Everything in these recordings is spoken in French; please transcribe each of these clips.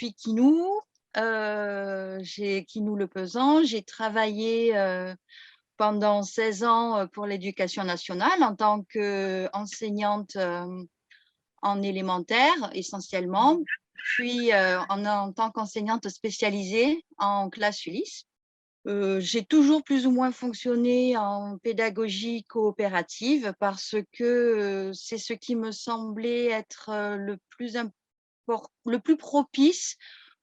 depuis Kinou, Kinou Le Pesant. J'ai travaillé pendant 16 ans pour l'éducation nationale en tant qu'enseignante en élémentaire essentiellement, puis en tant qu'enseignante spécialisée en classe Ulysse. J'ai toujours plus ou moins fonctionné en pédagogie coopérative parce que c'est ce qui me semblait être le plus propice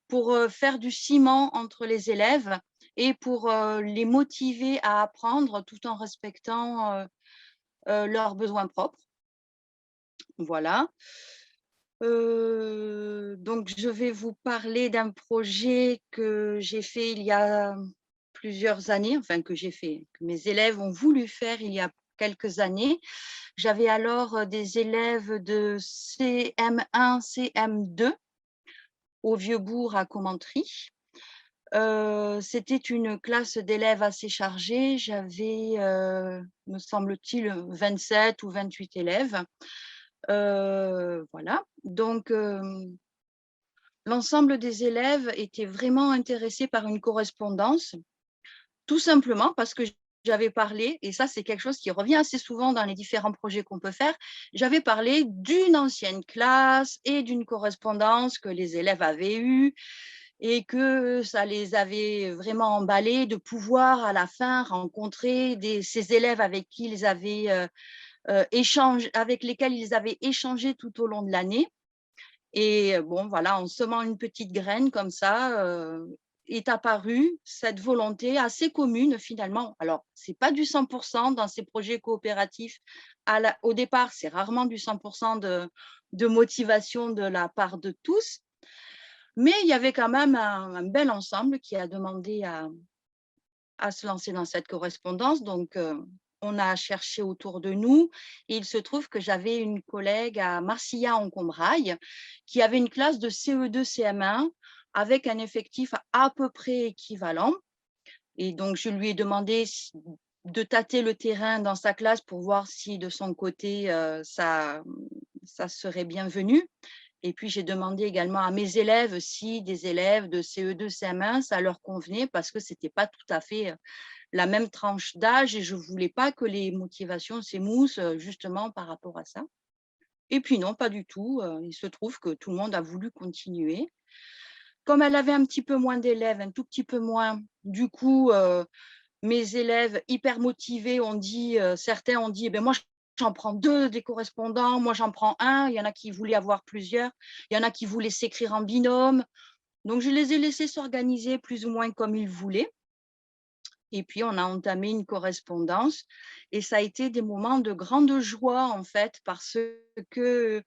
pour faire du ciment entre les élèves et pour les motiver à apprendre tout en respectant leurs besoins propres. Voilà. Donc je vais vous parler d'un projet que j'ai fait il y a plusieurs années, enfin que mes élèves ont voulu faire il y a quelques années. J'avais alors des élèves de CM1, CM2 au Vieux-Bourg à Commentry. C'était une classe d'élèves assez chargée. J'avais, me semble-t-il, 27 ou 28 élèves. Voilà. Donc, l'ensemble des élèves étaient vraiment intéressés par une correspondance, tout simplement parce que j'avais parlé, et ça c'est quelque chose qui revient assez souvent dans les différents projets qu'on peut faire, j'avais parlé d'une ancienne classe et d'une correspondance que les élèves avaient eue et que ça les avait vraiment emballés de pouvoir à la fin rencontrer ces élèves avec qui ils avaient avec lesquels ils avaient échangé tout au long de l'année. Et bon, voilà, en semant une petite graine comme ça, est apparue cette volonté assez commune finalement. Alors, c'est pas du 100 dans ces projets coopératifs. Au départ, c'est rarement du 100 de motivation de la part de tous, mais il y avait quand même un bel ensemble qui a demandé à se lancer dans cette correspondance. Donc, on a cherché autour de nous et il se trouve que j'avais une collègue à Marcillat-en-Combrailles qui avait une classe de CE2, CM1 avec un effectif à peu près équivalent. Et donc, je lui ai demandé de tâter le terrain dans sa classe pour voir si de son côté, ça serait bienvenu. Et puis, j'ai demandé également à mes élèves si des élèves de CE2, CM1, ça leur convenait parce que ce n'était pas tout à fait la même tranche d'âge et je ne voulais pas que les motivations s'émoussent justement par rapport à ça. Et puis non, pas du tout. Il se trouve que tout le monde a voulu continuer. Comme elle avait un petit peu moins d'élèves, un tout petit peu moins, du coup, mes élèves hyper motivés ont dit, certains ont dit: «Eh ben moi, j'en prends 2 des correspondants, moi j'en prends un». Il y en a qui voulaient avoir plusieurs, il y en a qui voulaient s'écrire en binôme. Donc je les ai laissés s'organiser plus ou moins comme ils voulaient. Et puis, on a entamé une correspondance et ça a été des moments de grande joie, en fait, parce que,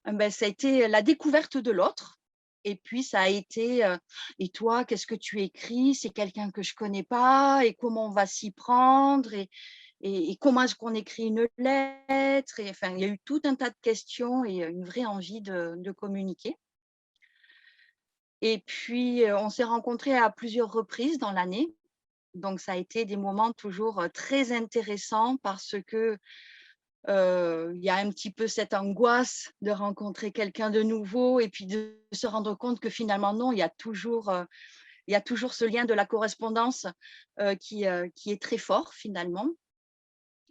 ça a été la découverte de l'autre et puis ça a été, «Et toi, qu'est-ce que tu écris? C'est quelqu'un que je connais pas et comment on va s'y prendre et comment est-ce qu'on écrit une lettre?» Et enfin, il y a eu tout un tas de questions et une vraie envie de communiquer. Et puis, on s'est rencontrés à plusieurs reprises dans l'année. Donc ça a été des moments toujours, très intéressants parce que, il y a un petit peu cette angoisse de rencontrer quelqu'un de nouveau et puis de se rendre compte que finalement non, il y a toujours ce lien de la correspondance, qui est très fort finalement.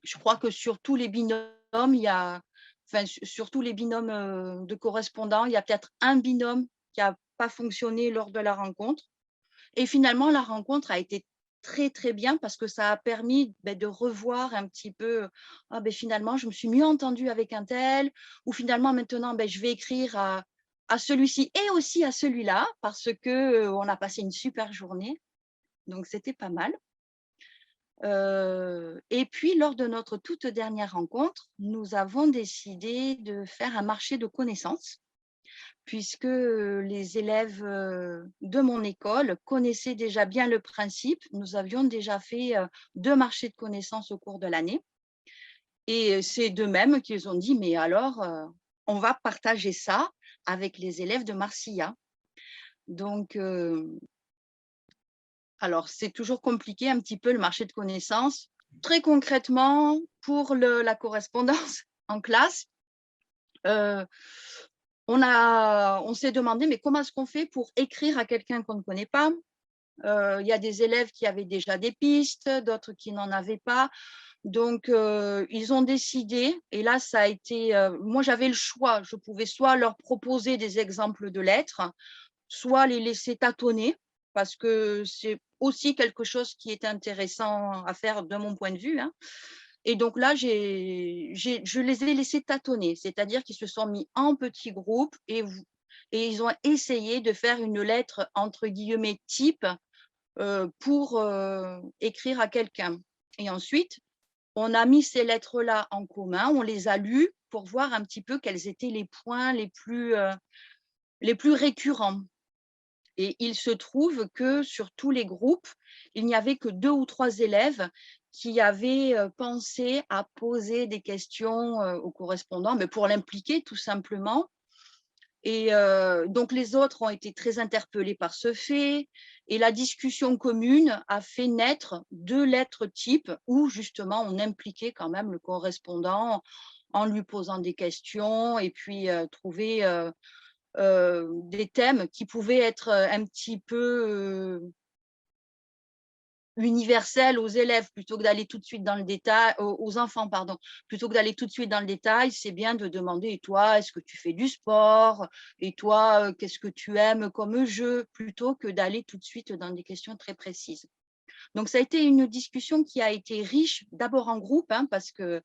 Je crois que sur tous les binômes, il y a enfin sur tous les binômes, de correspondants, il y a peut-être un binôme qui a pas fonctionné lors de la rencontre. Et finalement, la rencontre a été très, très bien parce que ça a permis, de revoir un petit peu, «Ah finalement, je me suis mieux entendue avec un tel» ou «Finalement, maintenant, je vais écrire à celui-ci et aussi à celui-là» parce que, on a passé une super journée, donc c'était pas mal. Et puis lors de notre toute dernière rencontre, nous avons décidé de faire un marché de connaissances puisque, les élèves, de mon école connaissaient déjà bien le principe. Nous avions déjà fait, 2 marchés de connaissances au cours de l'année et c'est d'eux-mêmes qu'ils ont dit: «Mais alors, on va partager ça avec les élèves de Marcillat». Donc, alors c'est toujours compliqué un petit peu le marché de connaissances. Très concrètement, pour la correspondance en classe, on s'est demandé, mais comment est-ce qu'on fait pour écrire à quelqu'un qu'on ne connaît pas? Il y a des élèves qui avaient déjà des pistes, d'autres qui n'en avaient pas. Donc, ils ont décidé, et là, ça a été… moi, j'avais le choix. Je pouvais soit leur proposer des exemples de lettres, soit les laisser tâtonner, parce que c'est aussi quelque chose qui est intéressant à faire de mon point de vue, hein. Et donc là, je les ai laissés tâtonner, c'est-à-dire qu'ils se sont mis en petits groupes et ils ont essayé de faire une lettre entre guillemets type pour écrire à quelqu'un. Et ensuite, on a mis ces lettres-là en commun, on les a lues pour voir un petit peu quels étaient les points les plus récurrents. Et il se trouve que sur tous les groupes, il n'y avait que 2 ou 3 élèves qui avaient pensé à poser des questions au correspondant, mais pour l'impliquer tout simplement. Et donc les autres ont été très interpellés par ce fait. Et la discussion commune a fait naître 2 lettres types où justement on impliquait quand même le correspondant en lui posant des questions et puis trouver des thèmes qui pouvaient être un petit peu universels aux élèves plutôt que d'aller tout de suite dans le détail, aux enfants, pardon, plutôt que d'aller tout de suite dans le détail, c'est bien de demander, et toi, est-ce que tu fais du sport? Et toi, qu'est-ce que tu aimes comme jeu? Plutôt que d'aller tout de suite dans des questions très précises. Donc, ça a été une discussion qui a été riche, d'abord en groupe, hein, parce que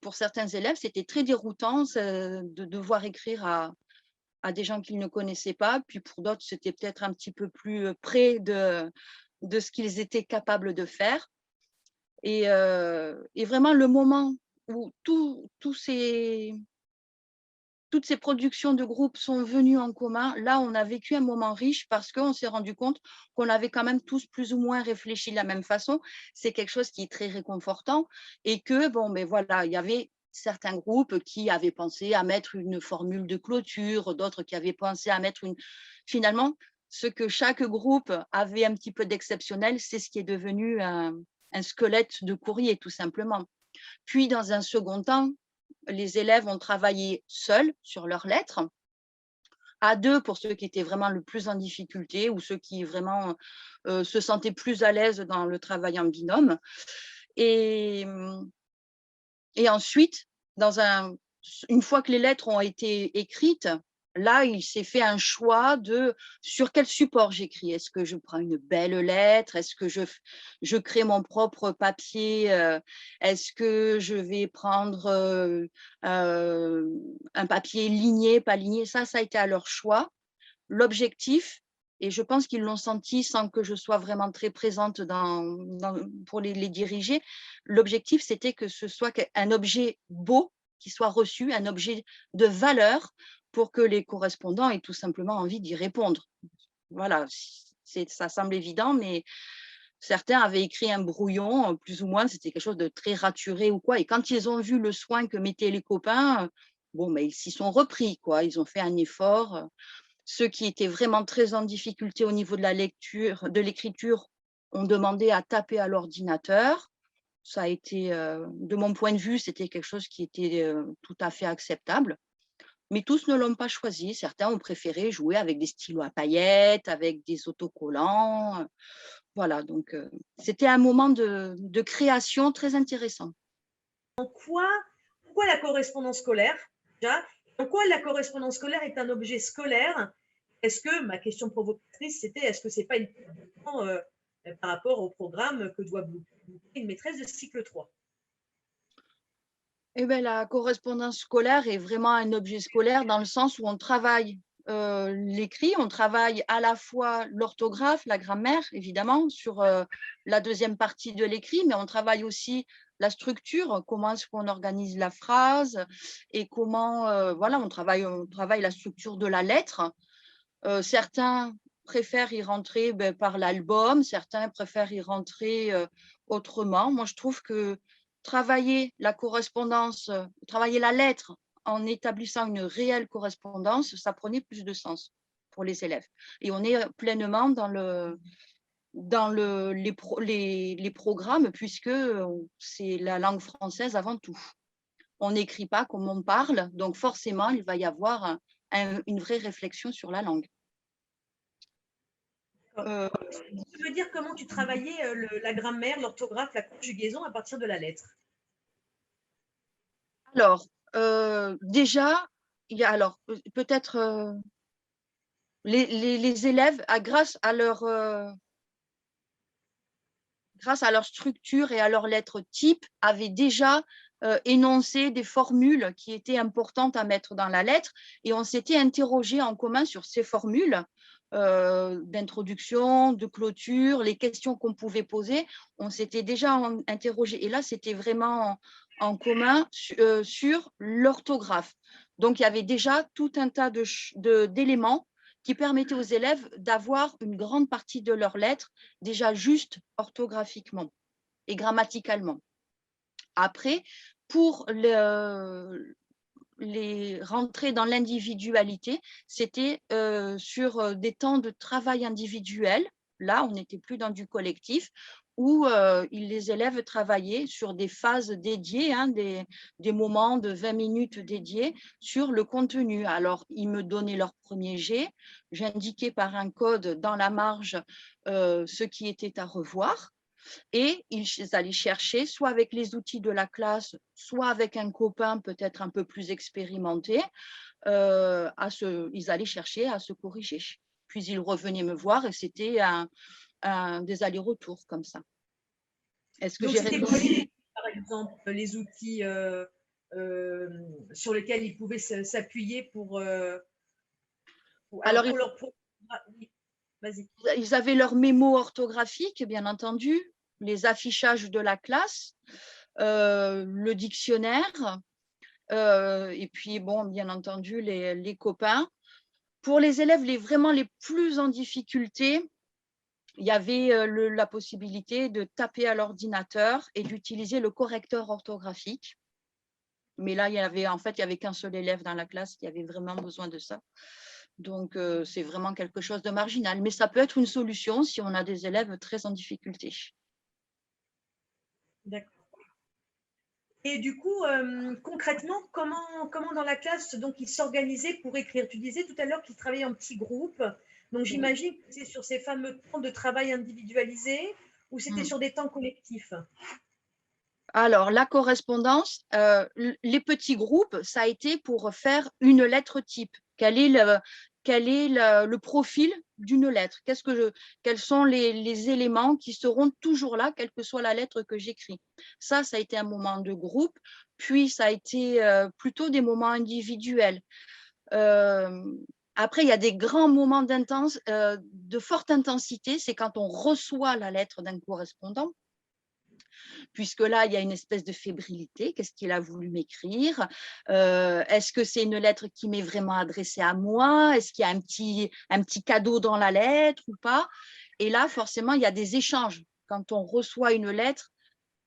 pour certains élèves, c'était très déroutant de devoir écrire à des gens qu'ils ne connaissaient pas. Puis pour d'autres, c'était peut-être un petit peu plus près de ce qu'ils étaient capables de faire. Et vraiment, le moment où toutes ces productions de groupe sont venues en commun, là, on a vécu un moment riche parce qu'on s'est rendu compte qu'on avait quand même tous plus ou moins réfléchi de la même façon. C'est quelque chose qui est très réconfortant et que, bon, mais voilà, il y avait certains groupes qui avaient pensé à mettre une formule de clôture, d'autres qui avaient pensé à mettre une… Finalement, ce que chaque groupe avait un petit peu d'exceptionnel, c'est ce qui est devenu un squelette de courrier, tout simplement. Puis, dans un second temps, les élèves ont travaillé seuls sur leurs lettres, à 2 pour ceux qui étaient vraiment le plus en difficulté ou ceux qui vraiment se sentaient plus à l'aise dans le travail en binôme. Et, et ensuite, une fois que les lettres ont été écrites, là, il s'est fait un choix de sur quel support j'écris. Est-ce que je prends une belle lettre? Est-ce que je crée mon propre papier? Est-ce que je vais prendre un papier ligné, pas ligné? Ça a été à leur choix. L'objectif, et je pense qu'ils l'ont senti sans que je sois vraiment très présente pour les diriger, l'objectif, c'était que ce soit un objet beau qui soit reçu, un objet de valeur pour que les correspondants aient tout simplement envie d'y répondre. Voilà, ça semble évident, mais certains avaient écrit un brouillon, plus ou moins, c'était quelque chose de très raturé ou quoi. Et quand ils ont vu le soin que mettaient les copains, bon, mais ils s'y sont repris, quoi. Ils ont fait un effort. Ceux qui étaient vraiment très en difficulté au niveau de la lecture, de l'écriture, ont demandé à taper à l'ordinateur. Ça a été, de mon point de vue, c'était quelque chose qui était tout à fait acceptable. Mais tous ne l'ont pas choisi. Certains ont préféré jouer avec des stylos à paillettes, avec des autocollants. Voilà, donc c'était un moment de création très intéressant. Pourquoi la correspondance scolaire déjà? En quoi la correspondance scolaire est un objet scolaire? Est-ce que, ma question provocatrice, c'était est-ce que c'est pas par rapport au programme que doit boucler une maîtresse de cycle 3? Eh bien, la correspondance scolaire est vraiment un objet scolaire dans le sens où on travaille l'écrit, on travaille à la fois l'orthographe, la grammaire, évidemment, sur la deuxième partie de l'écrit, mais on travaille aussi la structure, comment est-ce qu'on organise la phrase et comment, voilà, on travaille la structure de la lettre. Certains préfèrent y rentrer par l'album, certains préfèrent y rentrer autrement. Moi, je trouve que travailler la correspondance, travailler la lettre en établissant une réelle correspondance, ça prenait plus de sens pour les élèves. Et on est pleinement dans les programmes puisque c'est la langue française avant tout. on n'écrit pas comme on parle, donc forcément, il va y avoir une vraie réflexion sur la langue. Tu veux dire comment tu travaillais la grammaire, l'orthographe, la conjugaison à partir de la lettre? Alors, déjà, il y a alors peut-être les élèves, grâce à leur structure et à leurs lettres type, avaient déjà énoncé des formules qui étaient importantes à mettre dans la lettre, et on s'était interrogé en commun sur ces formules d'introduction, de clôture, les questions qu'on pouvait poser. On s'était déjà interrogé, et là, c'était vraiment en commun sur l'orthographe. Donc, il y avait déjà tout un tas d'éléments qui permettaient aux élèves d'avoir une grande partie de leurs lettres déjà juste orthographiquement et grammaticalement. Après, pour les rentrer dans l'individualité, c'était sur des temps de travail individuel. Là, on n'était plus dans du collectif, où les élèves travaillaient sur des phases dédiées, hein, des moments de 20 minutes dédiés sur le contenu. Alors, ils me donnaient leur premier jet, j'indiquais par un code dans la marge ce qui était à revoir, et ils allaient chercher, soit avec les outils de la classe, soit avec un copain peut-être un peu plus expérimenté, ils allaient chercher à se corriger. Puis ils revenaient me voir, et c'était des allers-retours comme ça. Est-ce que Donc, j'ai c'était répondu? quoi, par exemple, les outils sur lesquels ils pouvaient s'appuyer Alors, oui, vas-y. ils avaient leur mémo orthographique, bien entendu, les affichages de la classe, le dictionnaire, et puis, bon, bien entendu, les copains. Pour les élèves vraiment les plus en difficulté, il y avait la possibilité de taper à l'ordinateur et d'utiliser le correcteur orthographique. Mais là, il y avait qu'un seul élève dans la classe qui avait vraiment besoin de ça. Donc, c'est vraiment quelque chose de marginal. Mais ça peut être une solution si on a des élèves très en difficulté. D'accord. Et du coup, concrètement, comment dans la classe, donc, ils s'organisaient pour écrire? Tu disais tout à l'heure qu'ils travaillaient en petits groupes. Donc, Oui. j'imagine que c'est sur ces fameux temps de travail individualisé ou c'était sur des temps collectifs? Alors, la correspondance, les petits groupes, ça a été pour faire une lettre type. Quel est le profil d'une lettre? Quels sont les éléments qui seront toujours là, quelle que soit la lettre que j'écris? Ça a été un moment de groupe, puis ça a été plutôt des moments individuels. Après, il y a des grands moments de forte intensité, c'est quand on reçoit la lettre d'un correspondant, puisque là, il y a une espèce de fébrilité. Qu'est-ce qu'il a voulu m'écrire? Est-ce que c'est une lettre qui m'est vraiment adressée à moi? Est-ce qu'il y a un petit cadeau dans la lettre ou pas? Et là, forcément, il y a des échanges. Quand on reçoit une lettre,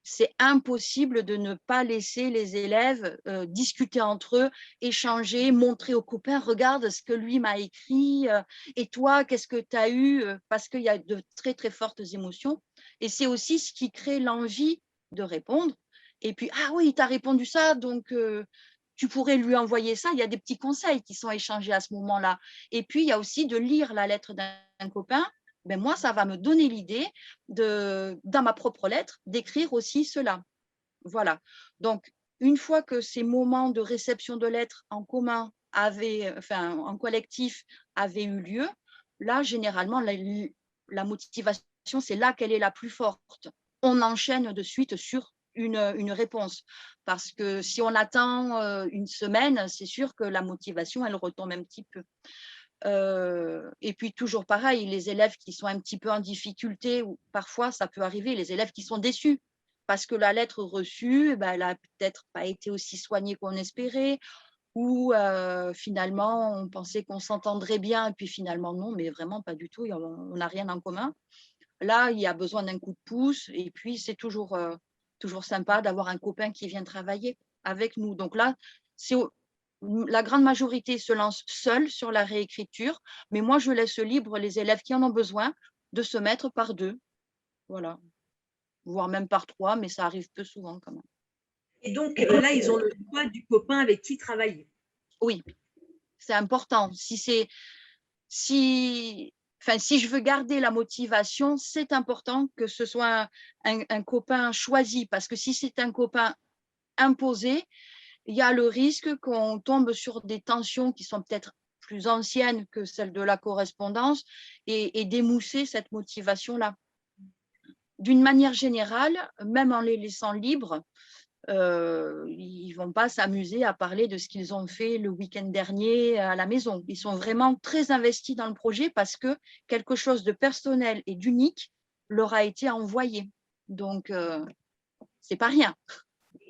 c'est impossible de ne pas laisser les élèves discuter entre eux, échanger, montrer aux copains, regarde ce que lui m'a écrit, et toi, qu'est-ce que tu as eu? Parce qu'il y a de très, très fortes émotions. Et c'est aussi ce qui crée l'envie de répondre. Et puis, ah oui, il t'a répondu ça, donc tu pourrais lui envoyer ça. Il y a des petits conseils qui sont échangés à ce moment-là. Et puis, il y a aussi de lire la lettre d'un copain. Ben moi, ça va me donner l'idée dans ma propre lettre, d'écrire aussi cela. Voilà. Donc, une fois que ces moments de réception de lettres en commun en collectif avaient eu lieu, là, généralement, la motivation, c'est là qu'elle est la plus forte. On enchaîne de suite sur une réponse. Parce que si on attend une semaine, c'est sûr que la motivation, elle retombe un petit peu. Et puis toujours pareil, les élèves qui sont un petit peu en difficulté, ou parfois ça peut arriver, les élèves qui sont déçus parce que la lettre reçue, elle n'a peut-être pas été aussi soignée qu'on espérait, ou finalement on pensait qu'on s'entendrait bien, et puis finalement non, mais vraiment pas du tout, on n'a rien en commun. Là, il y a besoin d'un coup de pouce, et puis c'est toujours sympa d'avoir un copain qui vient travailler avec nous. Donc là, la grande majorité se lance seule sur la réécriture, mais moi, je laisse libre les élèves qui en ont besoin de se mettre par deux, voilà, voire même par trois, mais ça arrive peu souvent quand même. Et donc, là, ils ont le choix du copain avec qui travailler. Oui, c'est important. Si je veux garder la motivation, c'est important que ce soit un copain choisi, parce que si c'est un copain imposé, il y a le risque qu'on tombe sur des tensions qui sont peut-être plus anciennes que celles de la correspondance et d'émousser cette motivation-là. D'une manière générale, même en les laissant libres, ils ne vont pas s'amuser à parler de ce qu'ils ont fait le week-end dernier à la maison. Ils sont vraiment très investis dans le projet parce que quelque chose de personnel et d'unique leur a été envoyé. Donc, c'est pas rien.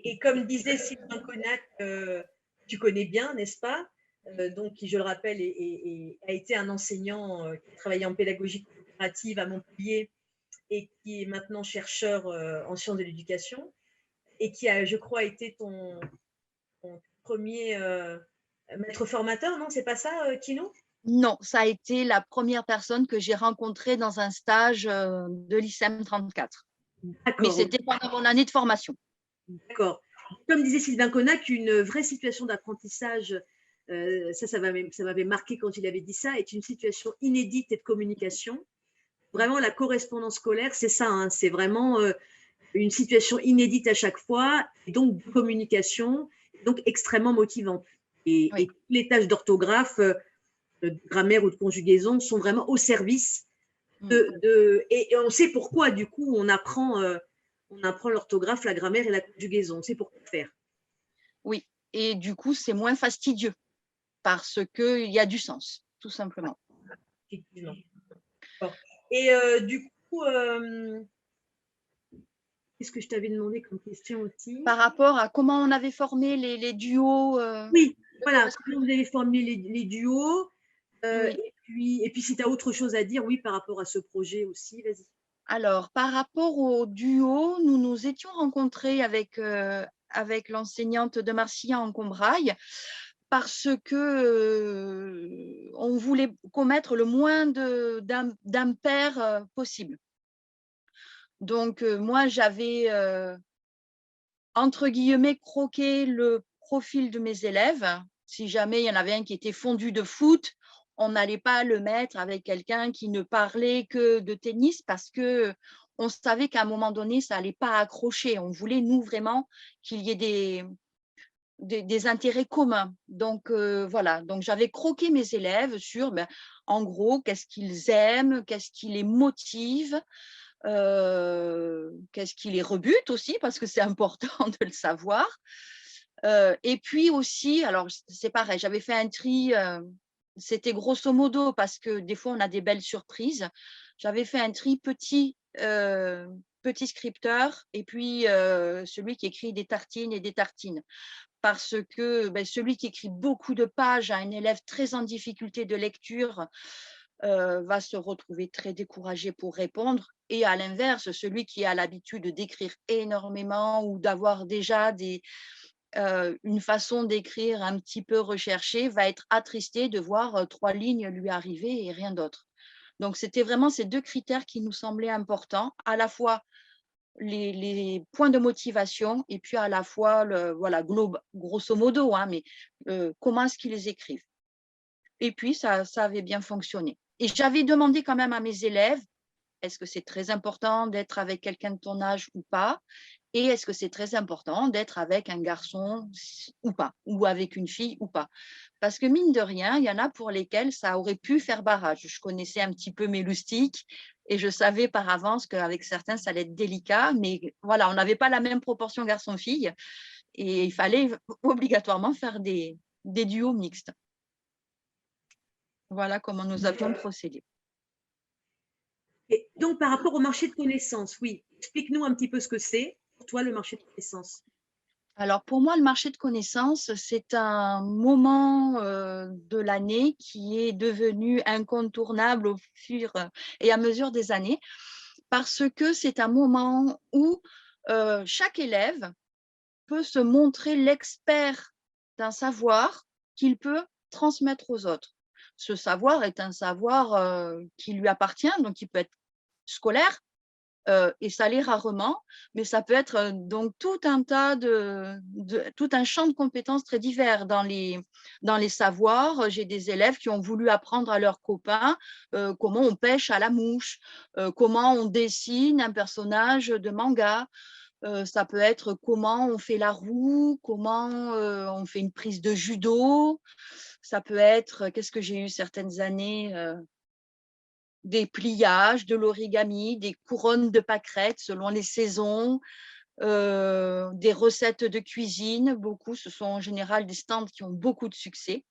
Et comme disait Sylvain Connac, tu connais bien, n'est-ce pas? Donc, qui, je le rappelle, a été un enseignant qui a travaillé en pédagogie coopérative à Montpellier et qui est maintenant chercheur en sciences de l'éducation et qui a, je crois, été ton premier maître formateur, non? C'est pas ça, Kino? Non, ça a été la première personne que j'ai rencontrée dans un stage de l'ICEM 34. Mais D'accord, c'était pendant mon année de formation. d'accord. Comme disait Sylvain Connac, une vraie situation d'apprentissage, ça m'avait marqué quand il avait dit ça, est une situation inédite et de communication. Vraiment, la correspondance scolaire, c'est ça, hein, c'est vraiment une situation inédite à chaque fois, et donc de communication, donc extrêmement motivante. Et Oui. toutes les tâches d'orthographe, de grammaire ou de conjugaison sont vraiment au service et on sait pourquoi, du coup, on apprend l'orthographe, la grammaire et la conjugaison. On sait pourquoi faire. Oui, et du coup, c'est moins fastidieux parce qu'il y a du sens, tout simplement. Effectivement. Bon. Et du coup, qu'est-ce que je t'avais demandé comme question aussi? Par rapport à comment on avait formé les duos. Oui, voilà, comment vous avez formé les duos Oui. et puis si tu as autre chose à dire, oui, par rapport à ce projet aussi, vas-y. Alors, par rapport au duo, nous nous étions rencontrés avec l'enseignante de Marcillan en Combraille parce que on voulait commettre le moins d'impairs possible. Donc, moi, j'avais entre guillemets croqué le profil de mes élèves. Si jamais il y en avait un qui était fondu de foot, on n'allait pas le mettre avec quelqu'un qui ne parlait que de tennis parce que on savait qu'à un moment donné, ça n'allait pas accrocher. On voulait, nous, vraiment qu'il y ait des intérêts communs. Donc, voilà. Donc, j'avais croqué mes élèves sur, en gros, qu'est-ce qu'ils aiment, qu'est-ce qui les motive, qu'est-ce qui les rebute aussi, parce que c'est important de le savoir. Et puis aussi, alors c'est pareil, j'avais fait un tri, c'était grosso modo parce que des fois on a des belles surprises. J'avais fait un tri petit scripteur et puis celui qui écrit des tartines et des tartines. Parce que celui qui écrit beaucoup de pages à un élève très en difficulté de lecture va se retrouver très découragé pour répondre. Et à l'inverse, celui qui a l'habitude d'écrire énormément ou d'avoir déjà une façon d'écrire un petit peu recherchée va être attristé de voir 3 lignes lui arriver et rien d'autre. Donc, c'était vraiment ces 2 critères qui nous semblaient importants, à la fois les points de motivation et puis à la fois voilà, grosso modo, hein, mais comment est-ce qu'ils les écrivent. Et puis, ça avait bien fonctionné. Et j'avais demandé quand même à mes élèves, est-ce que c'est très important d'être avec quelqu'un de ton âge ou pas? Et est-ce que c'est très important d'être avec un garçon ou pas? Ou avec une fille ou pas? Parce que mine de rien, il y en a pour lesquels ça aurait pu faire barrage. Je connaissais un petit peu mes loustiques et je savais par avance qu'avec certains, ça allait être délicat. Mais voilà, on n'avait pas la même proportion garçon-fille et il fallait obligatoirement faire des duos mixtes. Voilà comment nous avions procédé. Et donc, par rapport au marché de connaissances, oui, explique-nous un petit peu ce que c'est pour toi le marché de connaissances. Alors pour moi, le marché de connaissances, c'est un moment de l'année qui est devenu incontournable au fur et à mesure des années, parce que c'est un moment où chaque élève peut se montrer l'expert d'un savoir qu'il peut transmettre aux autres. Ce savoir est un savoir qui lui appartient, donc il peut être scolaire, et ça l'est rarement, mais ça peut être donc tout un tas tout un champ de compétences très divers. Dans les savoirs, j'ai des élèves qui ont voulu apprendre à leurs copains comment on pêche à la mouche, comment on dessine un personnage de manga. Ça peut être comment on fait la roue, comment on fait une prise de judo. Ça peut être, qu'est-ce que j'ai eu certaines années, des pliages, de l'origami, des couronnes de pâquerettes selon les saisons, des recettes de cuisine. Beaucoup, ce sont en général des stands qui ont beaucoup de succès.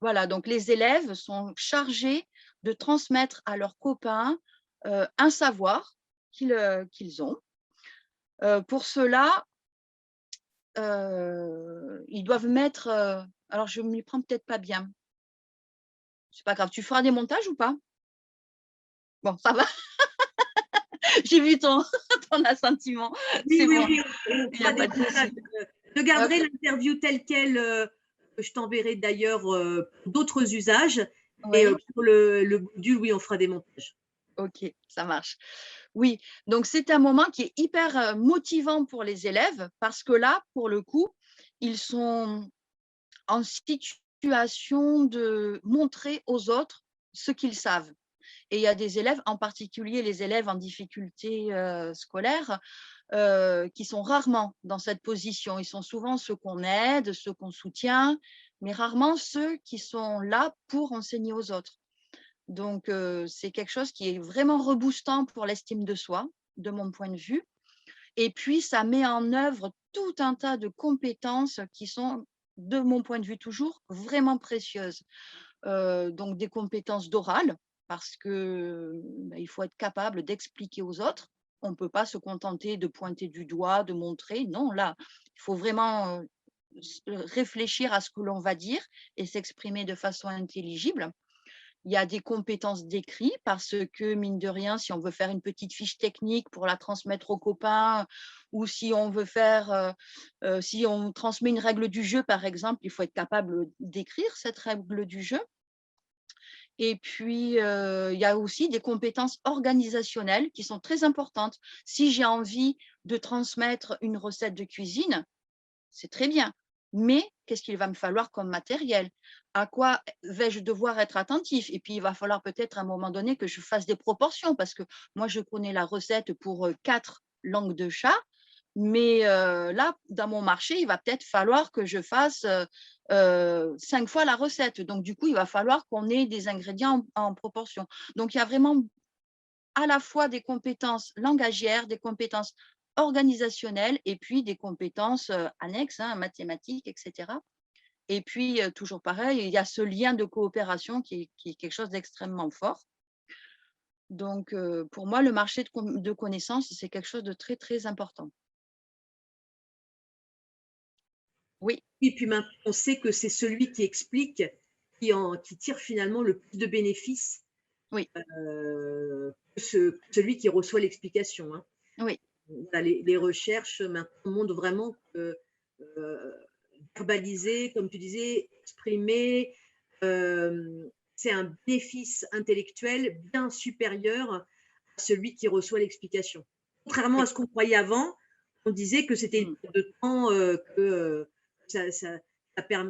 Voilà, donc les élèves sont chargés de transmettre à leurs copains un savoir qu'ils ont. Pour cela, ils doivent mettre… alors, je ne m'y prends peut-être pas bien. C'est pas grave. Tu feras des montages ou pas? Bon, ça va. J'ai vu ton assentiment. Oui, C'est oui, bon, oui, on il n'y a fera des pas de montages. souci. Je garderai Ok. l'interview telle quelle, que je t'enverrai d'ailleurs pour d'autres usages. Et Oui, pour le module, oui, on fera des montages. ok, ça marche. Oui, donc c'est un moment qui est hyper motivant pour les élèves parce que là, pour le coup, ils sont en situation de montrer aux autres ce qu'ils savent. Et il y a des élèves, en particulier les élèves en difficulté scolaire, qui sont rarement dans cette position. Ils sont souvent ceux qu'on aide, ceux qu'on soutient, mais rarement ceux qui sont là pour enseigner aux autres. Donc, c'est quelque chose qui est vraiment reboostant pour l'estime de soi, de mon point de vue. Et puis, ça met en œuvre tout un tas de compétences qui sont, de mon point de vue toujours, vraiment précieuses. Donc, des compétences d'oral, parce que il faut être capable d'expliquer aux autres. On ne peut pas se contenter de pointer du doigt, de montrer. Non, là, il faut vraiment réfléchir à ce que l'on va dire et s'exprimer de façon intelligible. Il y a des compétences d'écrit parce que, mine de rien, si on veut faire une petite fiche technique pour la transmettre aux copains ou si on veut faire, si on transmet une règle du jeu, par exemple, il faut être capable d'écrire cette règle du jeu. Et puis, il y a aussi des compétences organisationnelles qui sont très importantes. Si j'ai envie de transmettre une recette de cuisine, c'est très bien. Mais qu'est-ce qu'il va me falloir comme matériel? À quoi vais-je devoir être attentif? Et puis, il va falloir peut-être à un moment donné que je fasse des proportions parce que moi, je connais la recette pour 4 langues de chat, mais là, dans mon marché, il va peut-être falloir que je fasse 5 fois la recette. Donc, du coup, il va falloir qu'on ait des ingrédients en proportion. Donc, il y a vraiment à la fois des compétences langagières, des compétences organisationnelles et puis des compétences annexes, hein, mathématiques, etc. Et puis, toujours pareil, il y a ce lien de coopération qui est quelque chose d'extrêmement fort. Donc, pour moi, le marché de connaissances, c'est quelque chose de très, très important. Oui, Et puis maintenant, on sait que c'est celui qui explique qui tire finalement le plus de bénéfices oui, que celui qui reçoit l'explication, hein. oui, Voilà, les recherches maintenant montrent vraiment que euh, verbaliser, comme tu disais, exprimer, c'est un bénéfice intellectuel bien supérieur à celui qui reçoit l'explication. Contrairement à oui. ce qu'on croyait avant, on disait que c'était une Mmh, perte de temps, ça, ça,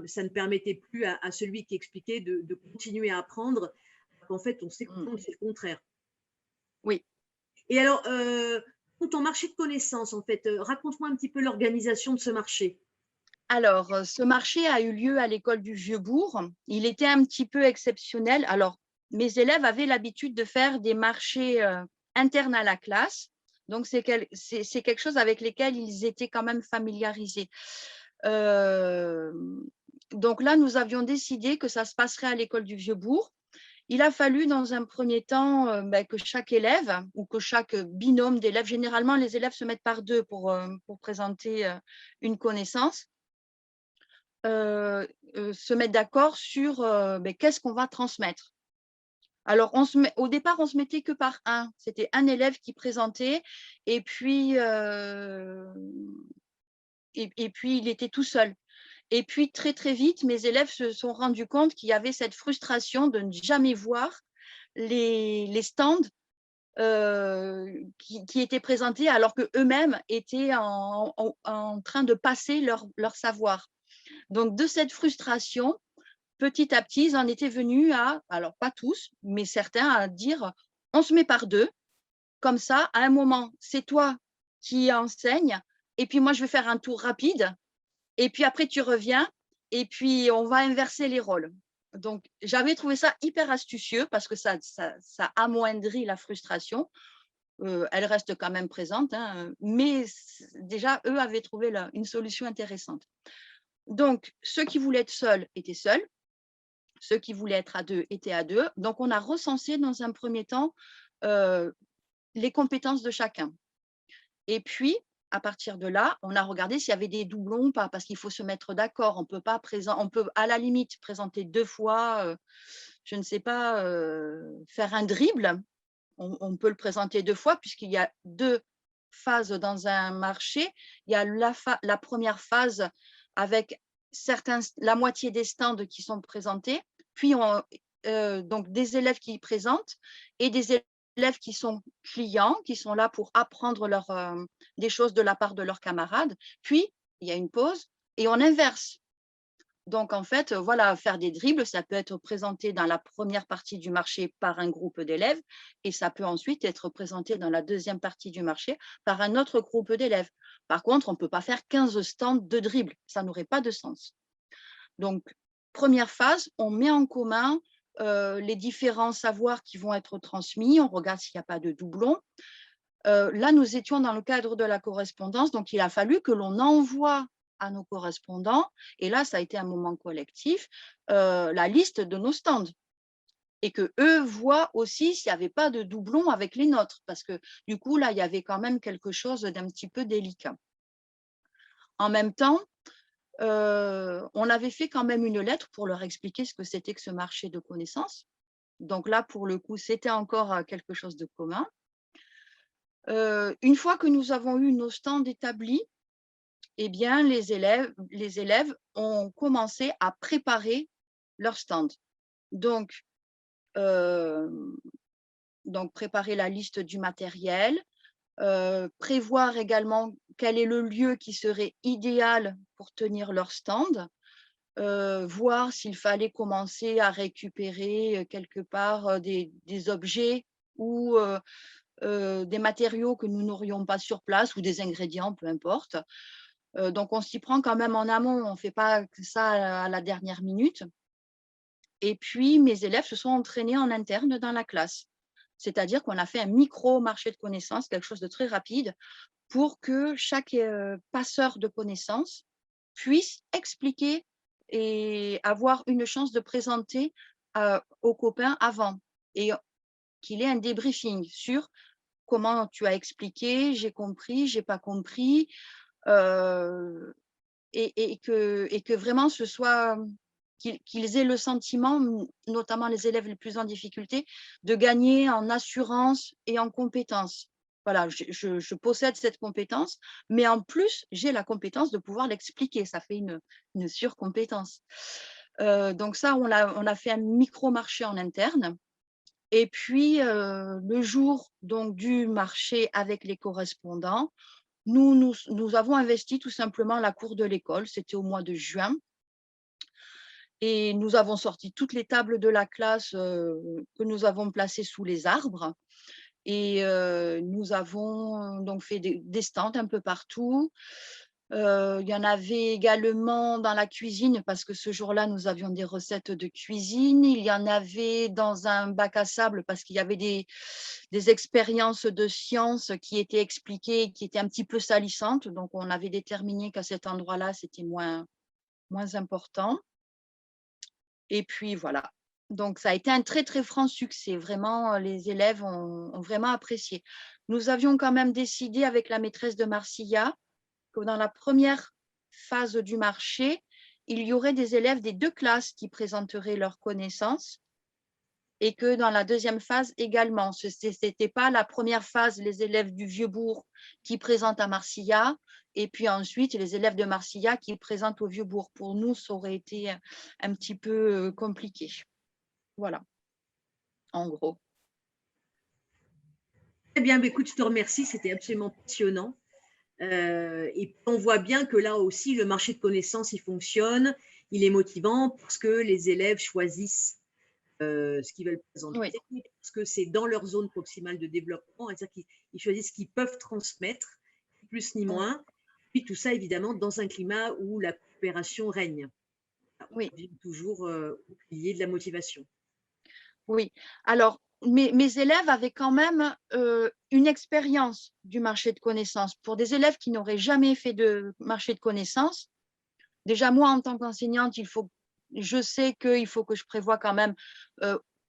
ça ne permettait plus à celui qui expliquait de continuer à apprendre. En fait, on sait que mmh. c'est le contraire. Oui. Et alors, pour ton marché de connaissances, en fait, raconte-moi un petit peu l'organisation de ce marché. Alors, ce marché a eu lieu à l'école du Vieux-Bourg. Il était un petit peu exceptionnel. Alors, mes élèves avaient l'habitude de faire des marchés internes à la classe. Donc, c'est quelque chose avec lesquels ils étaient quand même familiarisés. Euh, donc là, nous avions décidé que ça se passerait à l'école du Vieux-Bourg. Il a fallu, dans un premier temps, que chaque élève ou que chaque binôme d'élèves, généralement, les élèves se mettent par deux pour présenter une connaissance, se mettre d'accord sur qu'est-ce qu'on va transmettre. Alors, au départ, on se mettait que par un. C'était un élève qui présentait et puis, et puis il était tout seul. Et puis, très, très vite, mes élèves se sont rendus compte qu'il y avait cette frustration de ne jamais voir les stands qui étaient présentés alors qu'eux-mêmes étaient en train de passer leur savoir. Donc, de cette frustration, petit à petit, ils en étaient venus à, alors pas tous, mais certains, à dire, on se met par deux, comme ça, à un moment, c'est toi qui enseignes, et puis moi, je vais faire un tour rapide, et puis après, tu reviens, et puis on va inverser les rôles. Donc, j'avais trouvé ça hyper astucieux parce que ça amoindrit la frustration. Elle reste quand même présente, hein, mais déjà, eux avaient trouvé une solution intéressante. Donc, ceux qui voulaient être seuls étaient seuls, ceux qui voulaient être à deux étaient à deux. Donc, on a recensé dans un premier temps les compétences de chacun. Et puis, à partir de là, on a regardé s'il y avait des doublons ou pas, parce qu'il faut se mettre d'accord. On peut à la limite présenter 2 fois, je ne sais pas, faire un dribble. On peut le présenter 2 fois puisqu'il y a 2 phases dans un marché. Il y a la première phase avec la moitié des stands qui sont présentés, puis donc des élèves qui présentent et des élèves qui sont clients, qui sont là pour apprendre des choses de la part de leurs camarades. Puis, il y a une pause et on inverse. Donc, en fait, voilà, faire des dribbles, ça peut être présenté dans la première partie du marché par un groupe d'élèves et ça peut ensuite être présenté dans la deuxième partie du marché par un autre groupe d'élèves. Par contre, on ne peut pas faire 15 stands de dribbles, ça n'aurait pas de sens. Donc, première phase, on met en commun les différents savoirs qui vont être transmis, on regarde s'il n'y a pas de doublons. Là, nous étions dans le cadre de la correspondance, donc il a fallu que l'on envoie à nos correspondants, et là, ça a été un moment collectif, la liste de nos stands et qu'eux voient aussi s'il n'y avait pas de doublons avec les nôtres, parce que du coup, là, il y avait quand même quelque chose d'un petit peu délicat. En même temps, on avait fait quand même une lettre pour leur expliquer ce que c'était que ce marché de connaissances. Donc là, pour le coup, c'était encore quelque chose de commun. Une fois que nous avons eu nos stands établis, eh bien, les élèves ont commencé à préparer leur stand. Donc, préparer la liste du matériel, prévoir également quel est le lieu qui serait idéal pour tenir leur stand, voir s'il fallait commencer à récupérer quelque part des objets ou des matériaux que nous n'aurions pas sur place ou des ingrédients, peu importe. Donc, on s'y prend quand même en amont, on ne fait pas que ça à la dernière minute. Et puis, mes élèves se sont entraînés en interne dans la classe. C'est-à-dire qu'on a fait un micro-marché de connaissances, quelque chose de très rapide, pour que chaque passeur de connaissances puisse expliquer et avoir une chance de présenter aux copains avant et qu'il ait un débriefing sur comment tu as expliqué, j'ai compris, j'ai pas compris, et que vraiment ce soit qu'ils aient le sentiment, notamment les élèves les plus en difficulté, de gagner en assurance et en compétences. Voilà, je possède cette compétence, mais en plus, j'ai la compétence de pouvoir l'expliquer. Ça fait une surcompétence. Donc ça, on a fait un micro-marché en interne. Et puis, le jour donc, du marché avec les correspondants, nous avons investi tout simplement la cour de l'école. C'était au mois de juin. Et nous avons sorti toutes les tables de la classe que nous avons placées sous les arbres. Et nous avons donc fait des stands un peu partout. Il y en avait également dans la cuisine parce que ce jour-là, nous avions des recettes de cuisine. Il y en avait dans un bac à sable parce qu'il y avait des expériences de sciences qui étaient expliquées, qui étaient un petit peu salissantes. Donc, on avait déterminé qu'à cet endroit-là, c'était moins important. Et puis, voilà. Donc, ça a été un très, très franc succès. Vraiment, les élèves ont vraiment apprécié. Nous avions quand même décidé avec la maîtresse de Marcilla que dans la première phase du marché, il y aurait des élèves des 2 classes qui présenteraient leurs connaissances et que dans la deuxième phase également. Ce n'était pas la première phase, les élèves du Vieux-Bourg qui présentent à Marcilla et puis ensuite les élèves de Marcilla qui présentent au Vieux-Bourg. Pour nous, ça aurait été un petit peu compliqué. Voilà, en gros. Très bien, bah, écoute, je te remercie, c'était absolument passionnant. Et puis on voit bien que là aussi, le marché de connaissances, il fonctionne, il est motivant parce que les élèves choisissent ce qu'ils veulent présenter, Oui, parce que c'est dans leur zone proximale de développement, c'est-à-dire qu'ils choisissent ce qu'ils peuvent transmettre, ni plus ni oui, moins. Puis tout ça, évidemment, dans un climat où la coopération règne. oui. On revient toujours au pilier de la motivation. Oui, alors mes élèves avaient quand même une expérience du marché de connaissances. Pour des élèves qui n'auraient jamais fait de marché de connaissances, déjà moi en tant qu'enseignante, je sais qu'il faut que je prévoie quand même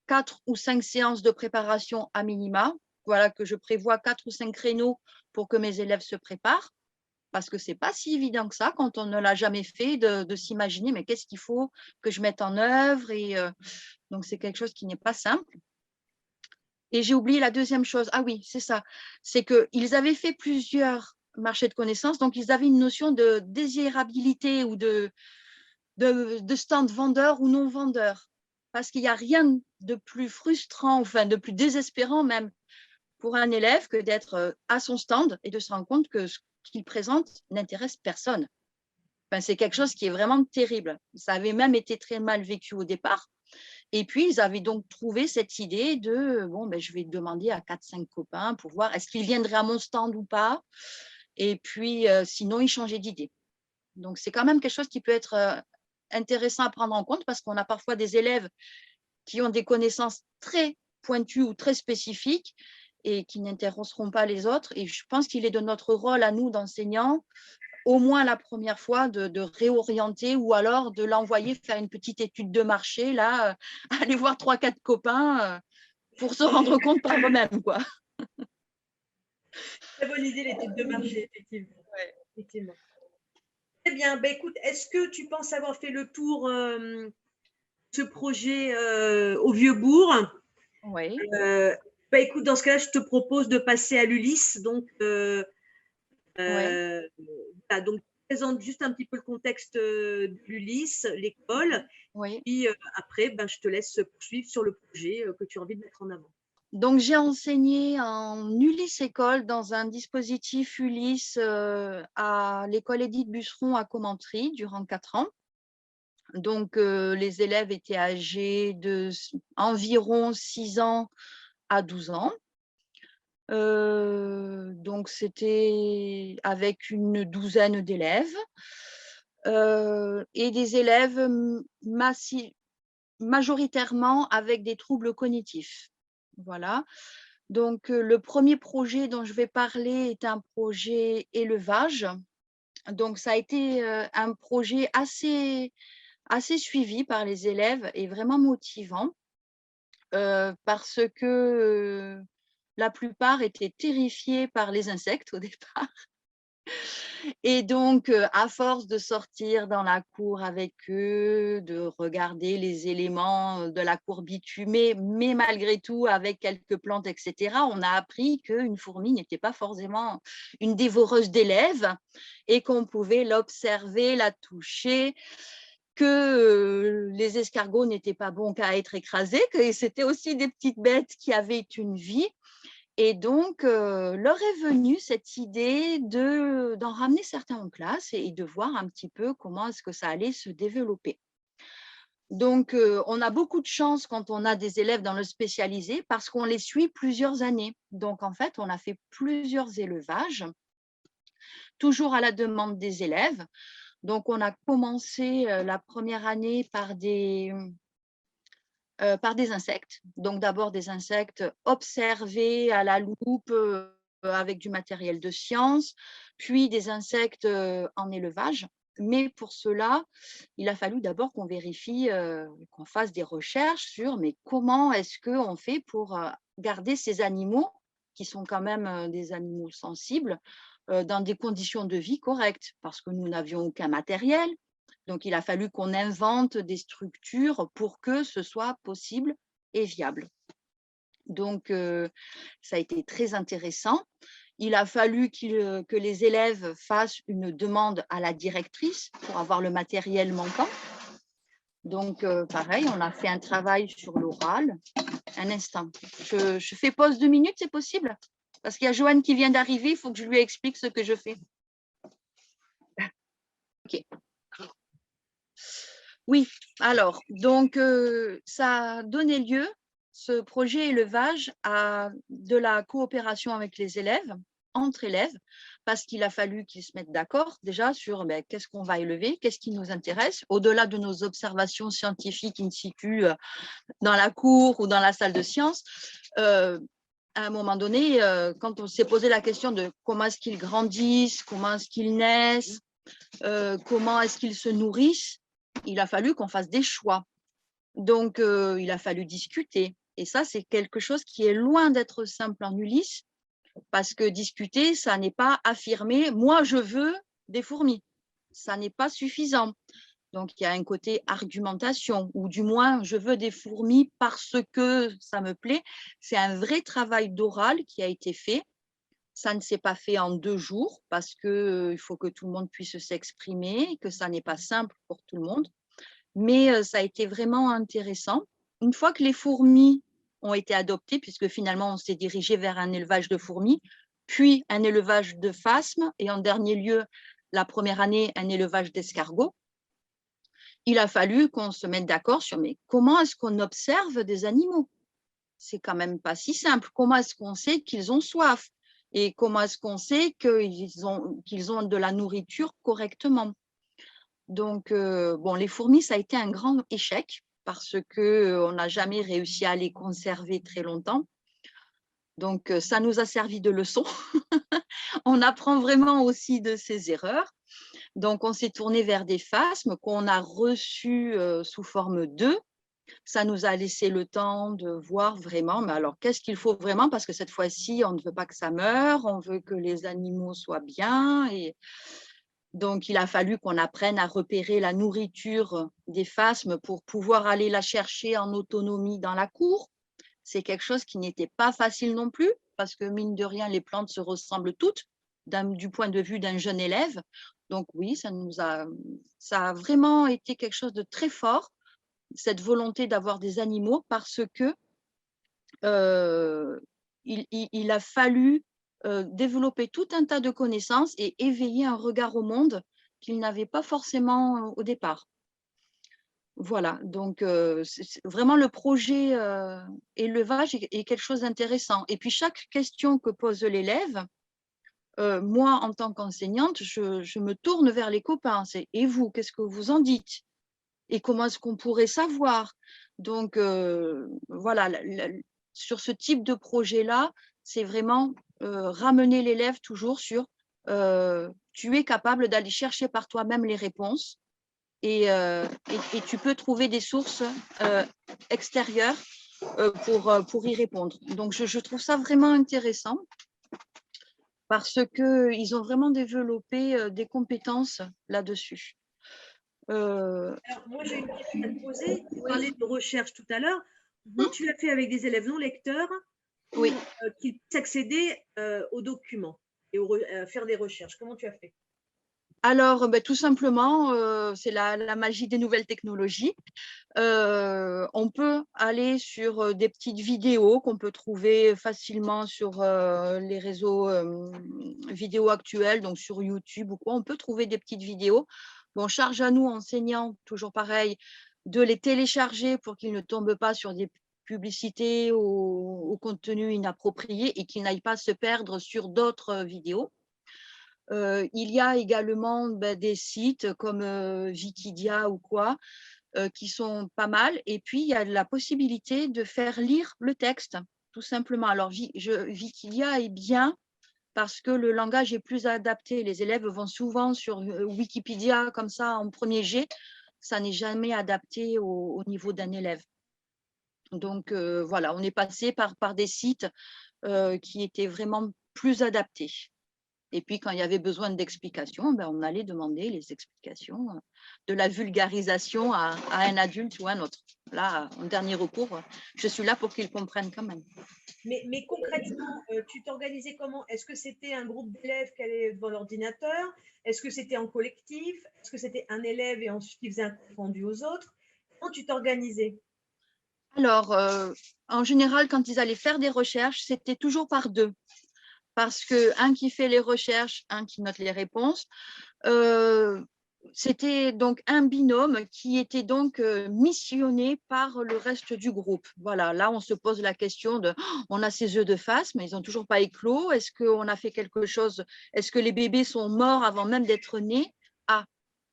4 ou 5 séances de préparation à minima. Voilà, que je prévois 4 ou 5 créneaux pour que mes élèves se préparent. Parce que ce n'est pas si évident que ça quand on ne l'a jamais fait de s'imaginer, mais qu'est-ce qu'il faut que je mette en œuvre donc, c'est quelque chose qui n'est pas simple. Et j'ai oublié la deuxième chose. Ah oui, c'est ça. C'est qu'ils avaient fait plusieurs marchés de connaissances, donc ils avaient une notion de désirabilité ou de stand vendeur ou non vendeur. Parce qu'il n'y a rien de plus frustrant, enfin de plus désespérant même pour un élève que d'être à son stand et de se rendre compte que ce qu'il présente n'intéresse personne. Enfin, c'est quelque chose qui est vraiment terrible. Ça avait même été très mal vécu au départ. Et puis, ils avaient donc trouvé cette idée de, bon, ben, je vais demander à 4-5 copains pour voir est-ce qu'ils viendraient à mon stand ou pas. Et puis, sinon, ils changeaient d'idée. Donc, c'est quand même quelque chose qui peut être intéressant à prendre en compte parce qu'on a parfois des élèves qui ont des connaissances très pointues ou très spécifiques et qui n'intéresseront pas les autres. Et je pense qu'il est de notre rôle à nous, d'enseignants, au moins la première fois de réorienter ou alors de l'envoyer faire une petite étude de marché, là, aller voir 3-4 copains pour se rendre compte par eux-mêmes, quoi. Très bonne idée, l'étude de marché, effectivement. Ouais. Effectivement. Très bien. Ben, écoute, est-ce que tu penses avoir fait le tour de ce projet au Vieux-Bourg? Oui, Ben, écoute, dans ce cas-là, je te propose de passer à l'Ulysse. oui, Voilà, donc, je présente juste un petit peu le contexte de l'Ulysse, l'école. oui. Puis après, ben, je te laisse poursuivre sur le projet que tu as envie de mettre en avant. Donc, j'ai enseigné en Ulysse École dans un dispositif Ulysse à l'école Édith Busseron à Commentry durant 4 ans. Donc, les élèves étaient âgés d'environ 6 ans à 12 ans. Donc, c'était avec une douzaine d'élèves et des élèves majoritairement avec des troubles cognitifs. Voilà. Donc, le premier projet dont je vais parler est un projet élevage. Donc, ça a été un projet assez suivi par les élèves et vraiment motivant parce que la plupart étaient terrifiés par les insectes au départ. Et donc, à force de sortir dans la cour avec eux, de regarder les éléments de la cour bitumée, mais malgré tout avec quelques plantes, et cetera, on a appris qu'une fourmi n'était pas forcément une dévoreuse d'élèves et qu'on pouvait l'observer, la toucher, que les escargots n'étaient pas bons qu'à être écrasés, que c'était aussi des petites bêtes qui avaient une vie. Et donc, leur est venue cette idée d'en ramener certains en classe et de voir un petit peu comment est-ce que ça allait se développer. Donc, on a beaucoup de chance quand on a des élèves dans le spécialisé parce qu'on les suit plusieurs années. Donc, en fait, on a fait plusieurs élevages, toujours à la demande des élèves. Donc, on a commencé la première année par des insectes. Donc d'abord des insectes observés à la loupe avec du matériel de science, puis des insectes en élevage. Mais pour cela, il a fallu d'abord qu'on vérifie, qu'on fasse des recherches sur mais comment est-ce qu'on fait pour garder ces animaux, qui sont quand même des animaux sensibles, dans des conditions de vie correctes, parce que nous n'avions aucun matériel, donc, il a fallu qu'on invente des structures pour que ce soit possible et viable. Donc, ça a été très intéressant. Il a fallu que les élèves fassent une demande à la directrice pour avoir le matériel manquant. Donc, pareil, on a fait un travail sur l'oral. Un instant. Je fais pause 2 minutes, c'est possible? Parce qu'il y a Joanne qui vient d'arriver, il faut que je lui explique ce que je fais. OK. Oui, alors, donc, ça a donné lieu, ce projet élevage, à de la coopération avec les élèves, entre élèves, parce qu'il a fallu qu'ils se mettent d'accord déjà sur qu'est-ce qu'on va élever, qu'est-ce qui nous intéresse, au-delà de nos observations scientifiques in situ dans la cour ou dans la salle de sciences. À un moment donné, quand on s'est posé la question de comment est-ce qu'ils grandissent, comment est-ce qu'ils naissent, comment est-ce qu'ils se nourrissent, il a fallu qu'on fasse des choix. Donc, il a fallu discuter. Et ça, c'est quelque chose qui est loin d'être simple en Ulysse, parce que discuter, ça n'est pas affirmer « moi, je veux des fourmis ». Ça n'est pas suffisant. Donc, il y a un côté argumentation, ou du moins, je veux des fourmis parce que ça me plaît. C'est un vrai travail d'oral qui a été fait. Ça ne s'est pas fait en 2 jours parce qu'il faut que tout le monde puisse s'exprimer, que ça n'est pas simple pour tout le monde. Mais ça a été vraiment intéressant. Une fois que les fourmis ont été adoptées, puisque finalement on s'est dirigé vers un élevage de fourmis, puis un élevage de phasmes et en dernier lieu, la première année, un élevage d'escargots, il a fallu qu'on se mette d'accord sur mais comment est-ce qu'on observe des animaux? C'est quand même pas si simple. Comment est-ce qu'on sait qu'ils ont soif? Et comment est-ce qu'on sait qu'ils ont de la nourriture correctement? Donc, bon, les fourmis, ça a été un grand échec parce qu'on n'a jamais réussi à les conserver très longtemps. Donc, ça nous a servi de leçon. On apprend vraiment aussi de ses erreurs. Donc, on s'est tourné vers des phasmes qu'on a reçus sous forme d'œufs. Ça nous a laissé le temps de voir vraiment, mais alors qu'est-ce qu'il faut vraiment? Parce que cette fois-ci, on ne veut pas que ça meure, on veut que les animaux soient bien. Et donc, il a fallu qu'on apprenne à repérer la nourriture des phasmes pour pouvoir aller la chercher en autonomie dans la cour. C'est quelque chose qui n'était pas facile non plus, parce que mine de rien, les plantes se ressemblent toutes du point de vue d'un jeune élève. Donc oui, ça a vraiment été quelque chose de très fort, cette volonté d'avoir des animaux, parce que il a fallu développer tout un tas de connaissances et éveiller un regard au monde qu'il n'avait pas forcément au départ. Voilà, donc vraiment le projet élevage est quelque chose d'intéressant. Et puis chaque question que pose l'élève, moi en tant qu'enseignante, je me tourne vers les copains. C'est « et vous, qu'est-ce que vous en dites? Et comment est-ce qu'on pourrait savoir ?» Donc voilà, sur ce type de projet-là, c'est vraiment ramener l'élève toujours sur tu es capable d'aller chercher par toi-même les réponses et tu peux trouver des sources extérieures pour y répondre. Donc, je trouve ça vraiment intéressant parce qu'ils ont vraiment développé des compétences là-dessus. Alors, moi, j'ai une question à te poser. Tu Oui. parlais de recherche tout à l'heure. Comment tu l'as fait avec des élèves non lecteurs pour Oui. qu'ils puissent accéder aux documents et faire des recherches? Comment tu as fait? Alors, tout simplement, c'est la magie des nouvelles technologies. On peut aller sur des petites vidéos qu'on peut trouver facilement sur les réseaux vidéo actuels, donc sur YouTube ou quoi. On peut trouver des petites vidéos. Bon, charge à nous, enseignants, toujours pareil, de les télécharger pour qu'ils ne tombent pas sur des publicités ou au contenu inapproprié et qu'ils n'aillent pas se perdre sur d'autres vidéos. Il y a également des sites comme Wikidia ou quoi, qui sont pas mal. Et puis, il y a la possibilité de faire lire le texte, tout simplement. Alors, Wikidia est bien parce que le langage est plus adapté. Les élèves vont souvent sur Wikipédia comme ça en premier jet. Ça n'est jamais adapté au niveau d'un élève. Donc, voilà, on est passé par des sites qui étaient vraiment plus adaptés. Et puis, quand il y avait besoin d'explications, on allait demander les explications, de la vulgarisation à un adulte ou à un autre. Là, en dernier recours, je suis là pour qu'ils comprennent quand même. Mais concrètement, tu t'organisais comment? Est-ce que c'était un groupe d'élèves qui allaient devant l'ordinateur? Est-ce que c'était en collectif? Est-ce que c'était un élève et ensuite il faisait un compte rendu aux autres? Comment tu t'organisais? Alors, en général, quand ils allaient faire des recherches, c'était toujours par deux. parce qu'un qui fait les recherches, un qui note les réponses. C'était donc un binôme qui était donc missionné par le reste du groupe. Voilà, là, on se pose la question de on a ces œufs de face, mais ils n'ont toujours pas éclos. Est-ce qu'on a fait quelque chose? Est-ce que les bébés sont morts avant même d'être nés? Ah,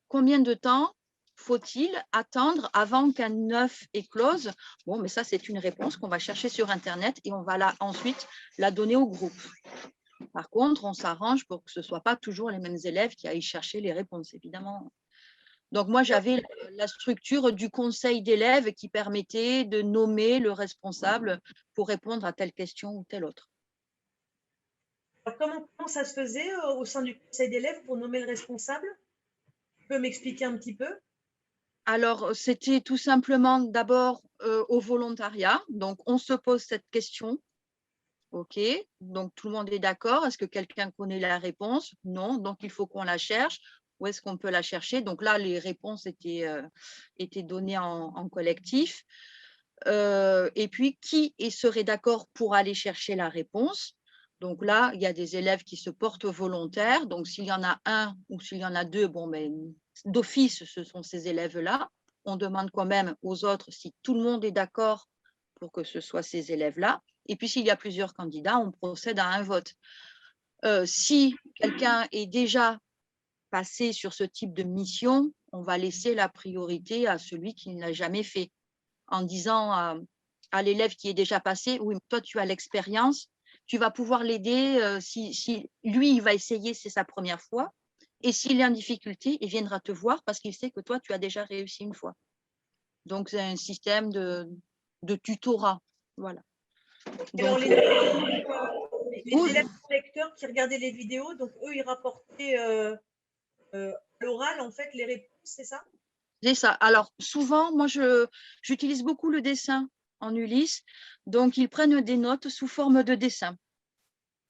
combien de temps faut-il attendre avant qu'un œuf éclose? Bon, mais ça, c'est une réponse qu'on va chercher sur Internet et on va ensuite la donner au groupe. Par contre, on s'arrange pour que ce ne soit pas toujours les mêmes élèves qui aillent chercher les réponses, évidemment. Donc, moi, j'avais la structure du conseil d'élèves qui permettait de nommer le responsable pour répondre à telle question ou telle autre. Alors, comment ça se faisait au sein du conseil d'élèves pour nommer le responsable? Tu peux m'expliquer un petit peu? Alors, c'était tout simplement d'abord au volontariat. Donc, on se pose cette question. OK, donc tout le monde est d'accord. Est-ce que quelqu'un connaît la réponse? Non, donc il faut qu'on la cherche. Où est-ce qu'on peut la chercher? Donc là, les réponses étaient données en collectif. Et puis, qui serait d'accord pour aller chercher la réponse? Donc là, il y a des élèves qui se portent volontaires. Donc, s'il y en a un ou s'il y en a deux, bon, ben, d'office, ce sont ces élèves-là. On demande quand même aux autres si tout le monde est d'accord pour que ce soit ces élèves-là. Et puis, s'il y a plusieurs candidats, on procède à un vote. Si quelqu'un est déjà passé sur ce type de mission, on va laisser la priorité à celui qui ne l'a jamais fait, en disant à l'élève qui est déjà passé, oui, toi, tu as l'expérience, tu vas pouvoir l'aider. Si lui, il va essayer, c'est sa première fois. Et s'il est en difficulté, il viendra te voir parce qu'il sait que toi, tu as déjà réussi une fois. Donc, c'est un système de tutorat. Voilà. Alors, Donc, les élèves lecteurs qui regardaient les vidéos, donc eux, ils rapportaient à l'oral, en fait, les réponses, c'est ça? c'est ça. Alors, souvent, moi, j'utilise beaucoup le dessin en Ulysse. Donc, ils prennent des notes sous forme de dessin.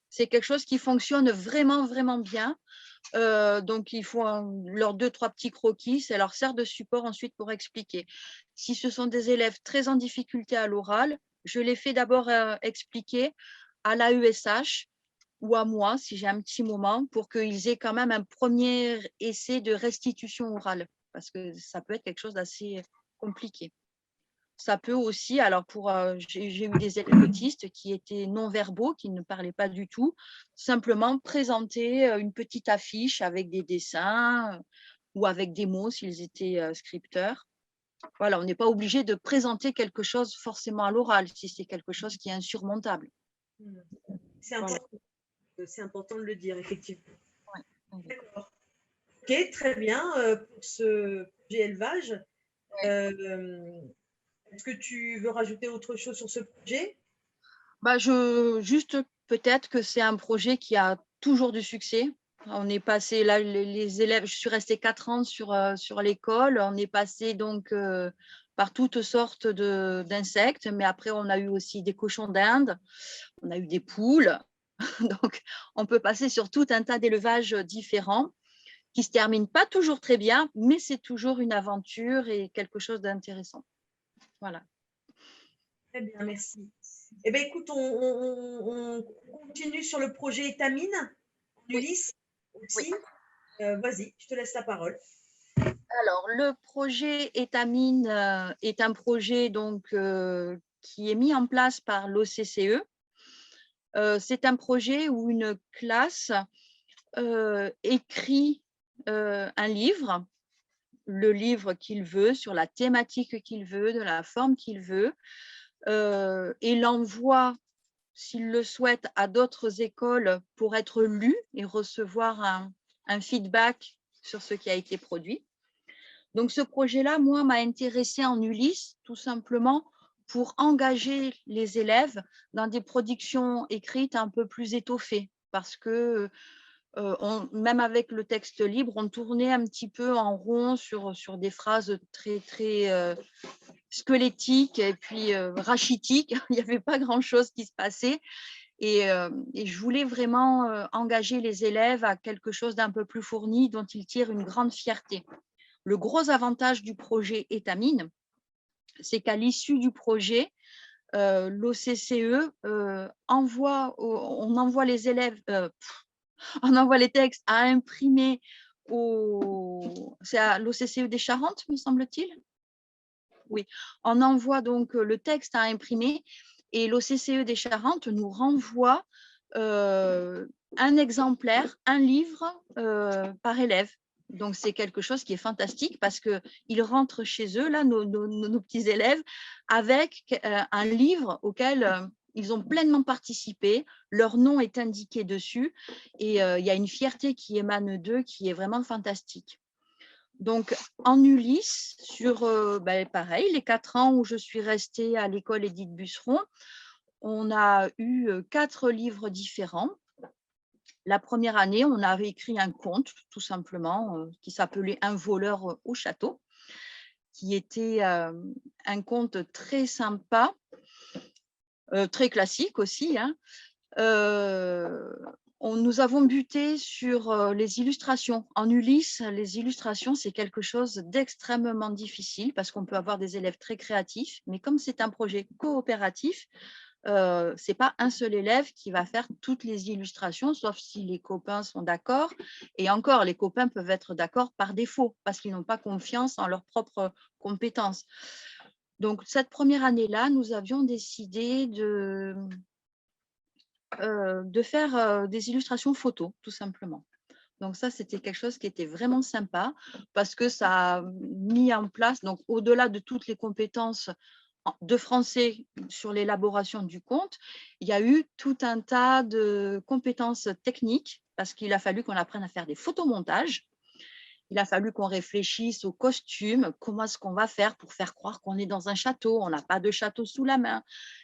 C'est quelque chose qui fonctionne vraiment, vraiment bien. Donc, il faut leurs 2-3 petits croquis. Ça leur sert de support ensuite pour expliquer. Si ce sont des élèves très en difficulté à l'oral, je les fais d'abord expliquer à l'AESH ou à moi, si j'ai un petit moment, pour qu'ils aient quand même un premier essai de restitution orale, parce que ça peut être quelque chose d'assez compliqué. Ça peut aussi, alors j'ai eu des élèves autistes qui étaient non-verbaux, qui ne parlaient pas du tout, simplement présenter une petite affiche avec des dessins ou avec des mots s'ils étaient scripteurs. Voilà, on n'est pas obligé de présenter quelque chose forcément à l'oral si c'est quelque chose qui est insurmontable. C'est Voilà. important, c'est important de le dire, effectivement. Ouais. D'accord. Ok, très bien pour ce projet élevage. Est-ce que tu veux rajouter autre chose sur ce projet? Juste peut-être que c'est un projet qui a toujours du succès. On est passé là, les élèves, je suis restée 4 ans sur l'école. On est passé donc par toutes sortes d'insectes, mais après on a eu aussi des cochons d'Inde, on a eu des poules. Donc on peut passer sur tout un tas d'élevages différents qui se terminent pas toujours très bien, mais c'est toujours une aventure et quelque chose d'intéressant. Voilà. Très bien, merci. Eh bien, écoute, on continue sur le projet Étamine, Oui, Ulysse oui. aussi. Vas-y, je te laisse la parole. Alors, le projet Étamine est un projet donc, qui est mis en place par l'OCCE. C'est un projet où une classe écrit un livre, le livre qu'il veut, sur la thématique qu'il veut, de la forme qu'il veut, et l'envoie, s'il le souhaite, à d'autres écoles pour être lu et recevoir un feedback sur ce qui a été produit. Donc, ce projet-là, moi, m'a intéressée en Ulysse, tout simplement pour engager les élèves dans des productions écrites un peu plus étoffées, parce que même avec le texte libre, on tournait un petit peu en rond sur des phrases très, très squelettiques et puis rachitiques. Il n'y avait pas grand-chose qui se passait. Et je voulais vraiment engager les élèves à quelque chose d'un peu plus fourni, dont ils tirent une grande fierté. Le gros avantage du projet Étamine, c'est qu'à l'issue du projet, l'OCCE on envoie les élèves, on envoie les textes à imprimer c'est à l'OCCE des Charentes, me semble-t-il. Oui, on envoie donc le texte à imprimer et l'OCCE des Charentes nous renvoie un exemplaire, un livre par élève. Donc, c'est quelque chose qui est fantastique parce qu'ils rentrent chez eux, là, nos petits élèves, avec un livre auquel ils ont pleinement participé. Leur nom est indiqué dessus et il y a une fierté qui émane d'eux qui est vraiment fantastique. Donc, en Ulysse, sur pareil, les 4 ans où je suis restée à l'école Édith Busseron, on a eu 4 livres différents. La première année, on avait écrit un conte, tout simplement, qui s'appelait Un voleur au château, qui était un conte très sympa, très classique aussi, hein. Nous avons buté sur les illustrations. En Ulysse, les illustrations, c'est quelque chose d'extrêmement difficile parce qu'on peut avoir des élèves très créatifs, mais comme c'est un projet coopératif, ce n'est pas un seul élève qui va faire toutes les illustrations, sauf si les copains sont d'accord. Et encore, les copains peuvent être d'accord par défaut parce qu'ils n'ont pas confiance en leurs propres compétences. Donc, cette première année-là, nous avions décidé de faire des illustrations photos, tout simplement. Donc ça, c'était quelque chose qui était vraiment sympa parce que ça a mis en place, donc au-delà de toutes les compétences de français sur l'élaboration du conte, il y a eu tout un tas de compétences techniques parce qu'il a fallu qu'on apprenne à faire des photomontages. Il a fallu qu'on réfléchisse aux costumes, comment est-ce qu'on va faire pour faire croire qu'on est dans un château, on n'a pas de château sous la main.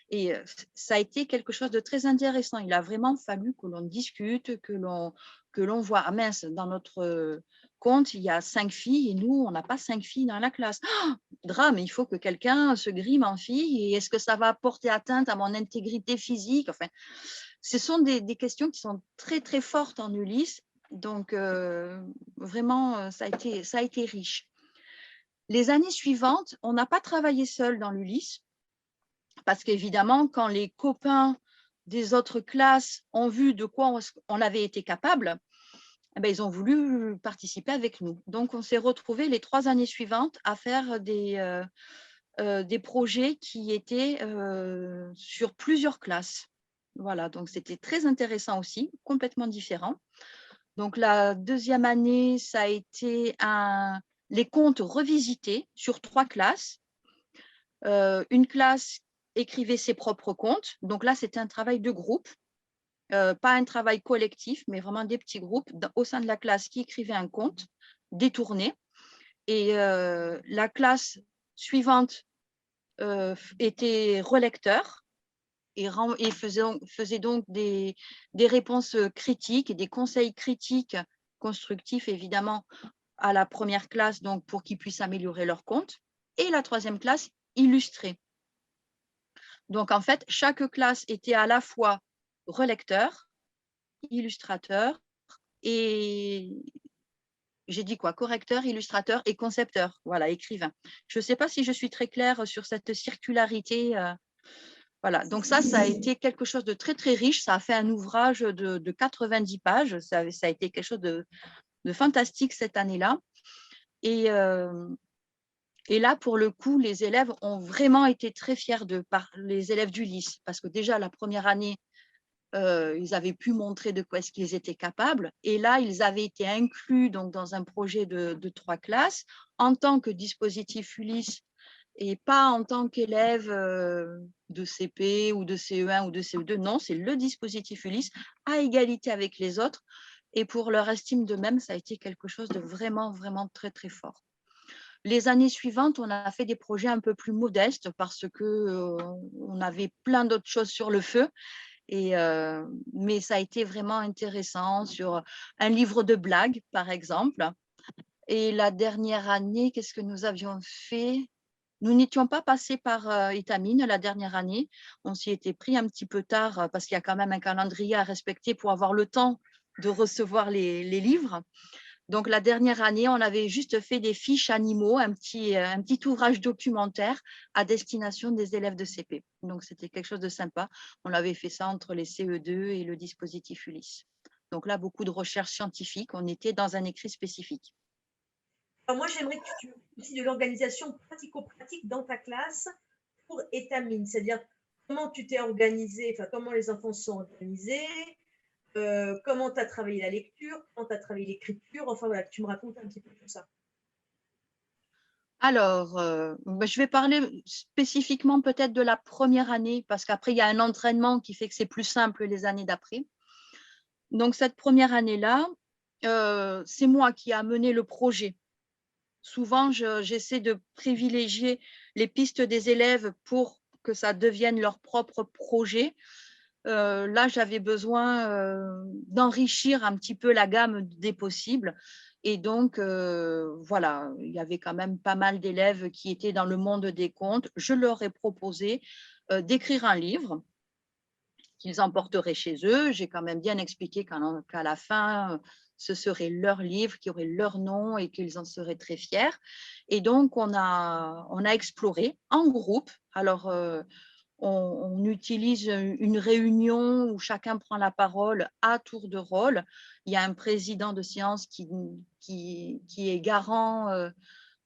Et ça a été quelque chose de très intéressant. Il a vraiment fallu que l'on discute, que l'on voit, ah mince, dans notre conte, il y a 5 filles et nous, on n'a pas 5 filles dans la classe. Oh, drame, il faut que quelqu'un se grime en fille et est-ce que ça va porter atteinte à mon intégrité physique? Enfin, ce sont des questions qui sont très, très fortes en Ulysse. Donc, vraiment, ça a été riche. Les années suivantes, on n'a pas travaillé seul dans l'Ulysse parce qu'évidemment, quand les copains des autres classes ont vu de quoi on avait été capable, eh bien, ils ont voulu participer avec nous. Donc, on s'est retrouvés les 3 années suivantes à faire des projets qui étaient sur plusieurs classes. Voilà, donc c'était très intéressant aussi, complètement différent. Donc, la deuxième année, ça a été les contes revisités sur 3 classes. Une classe écrivait ses propres contes. Donc là, c'était un travail de groupe, pas un travail collectif, mais vraiment des petits groupes au sein de la classe qui écrivaient un conte détourné. Et la classe suivante était relecteur et faisait donc des réponses critiques et des conseils critiques constructifs, évidemment, à la première classe, donc pour qu'ils puissent améliorer leur compte. Et la troisième classe, illustrée. Donc, en fait, chaque classe était à la fois relecteur, illustrateur et j'ai dit quoi? Correcteur, illustrateur et concepteur. Voilà, écrivain. Je ne sais pas si je suis très claire sur cette circularité. Voilà, donc ça a été quelque chose de très, très riche. Ça a fait un ouvrage de 90 pages. Ça a été quelque chose de fantastique cette année-là. Et là, pour le coup, les élèves ont vraiment été très fiers les élèves d'Ulysse, parce que déjà, la première année, ils avaient pu montrer de quoi est-ce qu'ils étaient capables. Et là, ils avaient été inclus donc, dans un projet de 3 classes en tant que dispositif Ulysse et pas en tant qu'élève de CP ou de CE1 ou de CE2. Non, c'est le dispositif Ulysse à égalité avec les autres. Et pour leur estime d'eux-mêmes, ça a été quelque chose de vraiment, vraiment très, très fort. Les années suivantes, on a fait des projets un peu plus modestes parce qu'on avait plein d'autres choses sur le feu. Mais ça a été vraiment intéressant sur un livre de blagues, par exemple. Et la dernière année, qu'est-ce que nous avions fait? Nous n'étions pas passés par Étamines la dernière année. On s'y était pris un petit peu tard parce qu'il y a quand même un calendrier à respecter pour avoir le temps de recevoir les livres. Donc, la dernière année, on avait juste fait des fiches animaux, un petit ouvrage documentaire à destination des élèves de CP. Donc, c'était quelque chose de sympa. On avait fait ça entre les CE2 et le dispositif Ulysse. Donc là, beaucoup de recherches scientifiques. On était dans un écrit spécifique. Alors moi, j'aimerais que tu m'expliques aussi de l'organisation pratico-pratique dans ta classe pour Étamine, c'est-à-dire comment tu t'es organisé, enfin comment les enfants sont organisés, comment tu as travaillé la lecture, comment tu as travaillé l'écriture, enfin voilà, que tu me racontes un petit peu tout ça. Alors, je vais parler spécifiquement peut-être de la première année, parce qu'après, il y a un entraînement qui fait que c'est plus simple les années d'après. Donc, cette première année-là, c'est moi qui ai mené le projet. Souvent, j'essaie de privilégier les pistes des élèves pour que ça devienne leur propre projet. Là, j'avais besoin d'enrichir un petit peu la gamme des possibles. Et donc, voilà, il y avait quand même pas mal d'élèves qui étaient dans le monde des contes. Je leur ai proposé d'écrire un livre qu'ils emporteraient chez eux. J'ai quand même bien expliqué qu'à la fin, ce serait leur livre, qui aurait leur nom et qu'ils en seraient très fiers. Et donc, on a exploré en groupe. Alors, on utilise une réunion où chacun prend la parole à tour de rôle. Il y a un président de séance qui est garant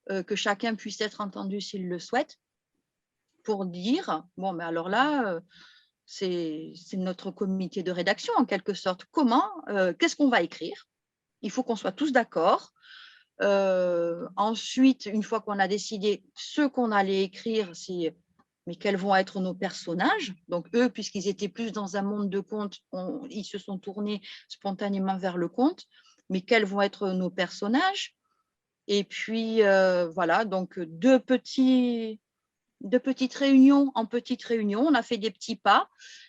que chacun puisse être entendu s'il le souhaite, pour dire, bon, mais alors là, c'est notre comité de rédaction en quelque sorte. Qu'est-ce qu'on va écrire? Il faut qu'on soit tous d'accord. Ensuite, une fois qu'on a décidé ce qu'on allait écrire, c'est mais quels vont être nos personnages? Donc eux, puisqu'ils étaient plus dans un monde de contes, ils se sont tournés spontanément vers le conte. Mais quels vont être nos personnages? Et puis voilà, donc de petites réunions en petites réunions, on a fait des petits pas.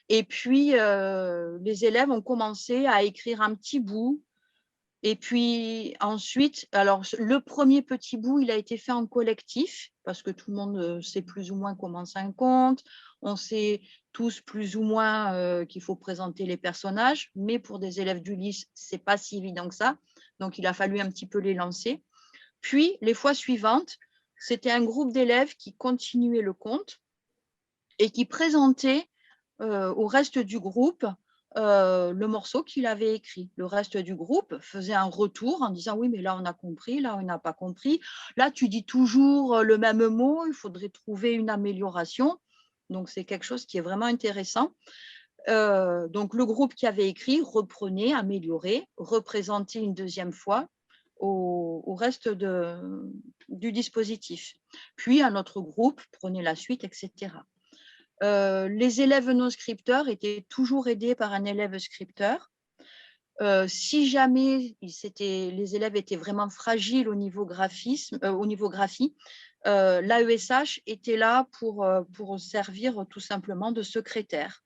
Et puis les élèves ont commencé à écrire un petit bout. Et puis ensuite, alors le premier petit bout, il a été fait en collectif, parce que tout le monde sait plus ou moins comment c'est un conte, on sait tous plus ou moins qu'il faut présenter les personnages, mais pour des élèves d'Ulysse, c'est pas si évident que ça, donc il a fallu un petit peu les lancer. Puis les fois suivantes, c'était un groupe d'élèves qui continuait le conte et qui présentait au reste du groupe le morceau qu'il avait écrit. Le reste du groupe faisait un retour en disant oui, mais là on a compris, là on n'a pas compris, là tu dis toujours le même mot, il faudrait trouver une amélioration. Donc c'est quelque chose qui est vraiment intéressant. Donc le groupe qui avait écrit reprenait, améliorait, représentait une deuxième fois au reste du dispositif. Puis un autre groupe prenait la suite, etc. Les élèves non scripteurs étaient toujours aidés par un élève scripteur. Si jamais les élèves étaient vraiment fragiles au niveau graphisme, au niveau graphie, l'AESH était là pour servir tout simplement de secrétaire.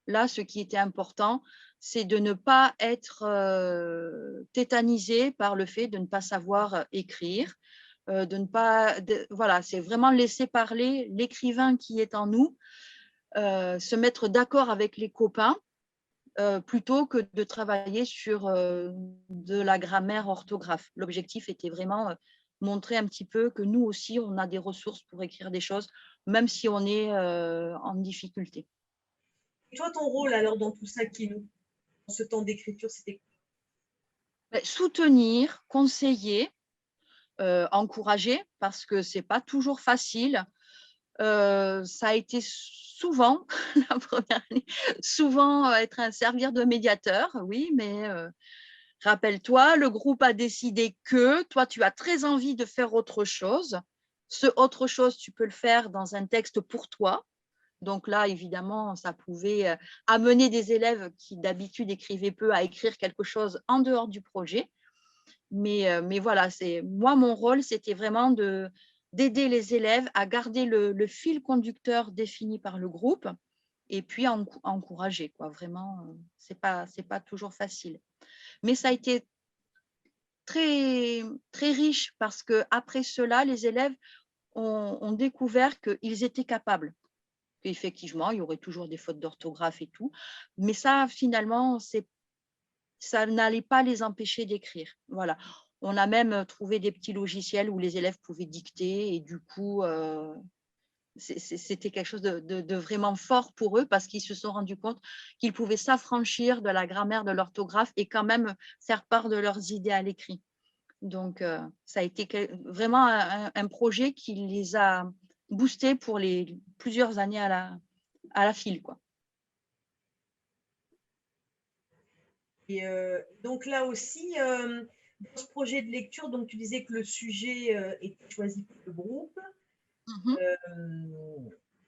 Là, ce qui était important, c'est de ne pas être tétanisé par le fait de ne pas savoir écrire, voilà, c'est vraiment laisser parler l'écrivain qui est en nous, se mettre d'accord avec les copains plutôt que de travailler sur de la grammaire orthographe. L'objectif était vraiment montrer un petit peu que nous aussi, on a des ressources pour écrire des choses, même si on est en difficulté. Et toi, ton rôle alors dans tout ça, Kinou, dans ce temps d'écriture, c'était Soutenir, conseiller, encourager, parce que ce n'est pas toujours facile. Ça a été souvent, la première année, souvent servir de médiateur, oui, mais rappelle-toi, le groupe a décidé que toi, tu as très envie de faire autre chose. Ce autre chose, tu peux le faire dans un texte pour toi. Donc là, évidemment, ça pouvait amener des élèves qui d'habitude écrivaient peu à écrire quelque chose en dehors du projet. Mais voilà, moi, mon rôle, c'était vraiment d'aider les élèves à garder le fil conducteur défini par le groupe et puis à encourager, quoi. Vraiment, c'est pas toujours facile. Mais ça a été très, très riche parce qu'après cela, les élèves ont découvert qu'ils étaient capables. Effectivement, il y aurait toujours des fautes d'orthographe et tout, mais ça, finalement, ça n'allait pas les empêcher d'écrire. Voilà. On a même trouvé des petits logiciels où les élèves pouvaient dicter et du coup, c'était quelque chose de vraiment fort pour eux parce qu'ils se sont rendus compte qu'ils pouvaient s'affranchir de la grammaire, de l'orthographe et quand même faire part de leurs idées à l'écrit. Donc, ça a été vraiment un projet qui les a boostés pour les plusieurs années à la file, quoi. Et donc là aussi, dans ce projet de lecture, donc tu disais que le sujet était choisi par le groupe. Mhm.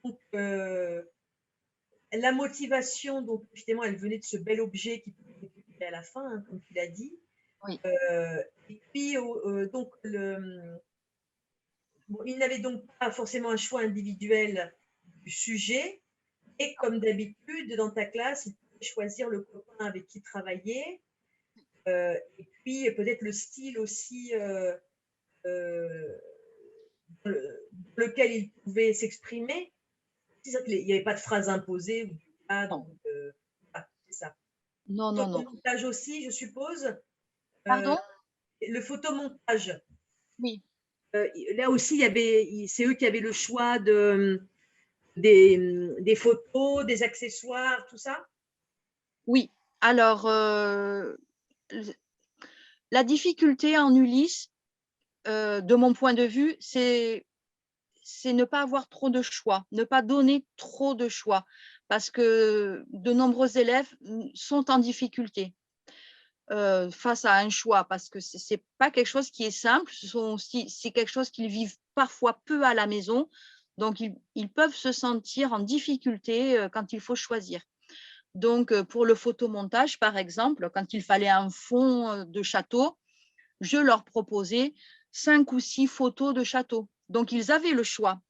Donc, la motivation, donc justement, elle venait de ce bel objet qui peut être récupéré à la fin, hein, comme tu l'as dit. Oui. Et puis, donc, bon, il n'avait donc pas forcément un choix individuel du sujet. Et comme d'habitude, dans ta classe, il pouvait choisir le copain avec qui travailler. Et puis, peut-être le style aussi euh, dans lequel il pouvait s'exprimer. C'est ça qu'il n'y avait pas de phrase imposée ou du cadre. Non, C'est ça. non, non, non. Photomontage aussi, je suppose. Euh, Pardon? le photomontage. Oui. Là aussi, c'est eux qui avaient le choix des photos, des accessoires, tout ça. Oui. Alors, la difficulté en Ulysse, de mon point de vue, c'est ne pas avoir trop de choix, ne pas donner trop de choix, parce que de nombreux élèves sont en difficulté face à un choix, parce que ce n'est pas quelque chose qui est simple, c'est quelque chose qu'ils vivent parfois peu à la maison, donc ils peuvent se sentir en difficulté quand il faut choisir. Donc, pour le photomontage, par exemple, quand il fallait un fond de château, je leur proposais 5 ou 6 photos de château. Donc, ils avaient le choix,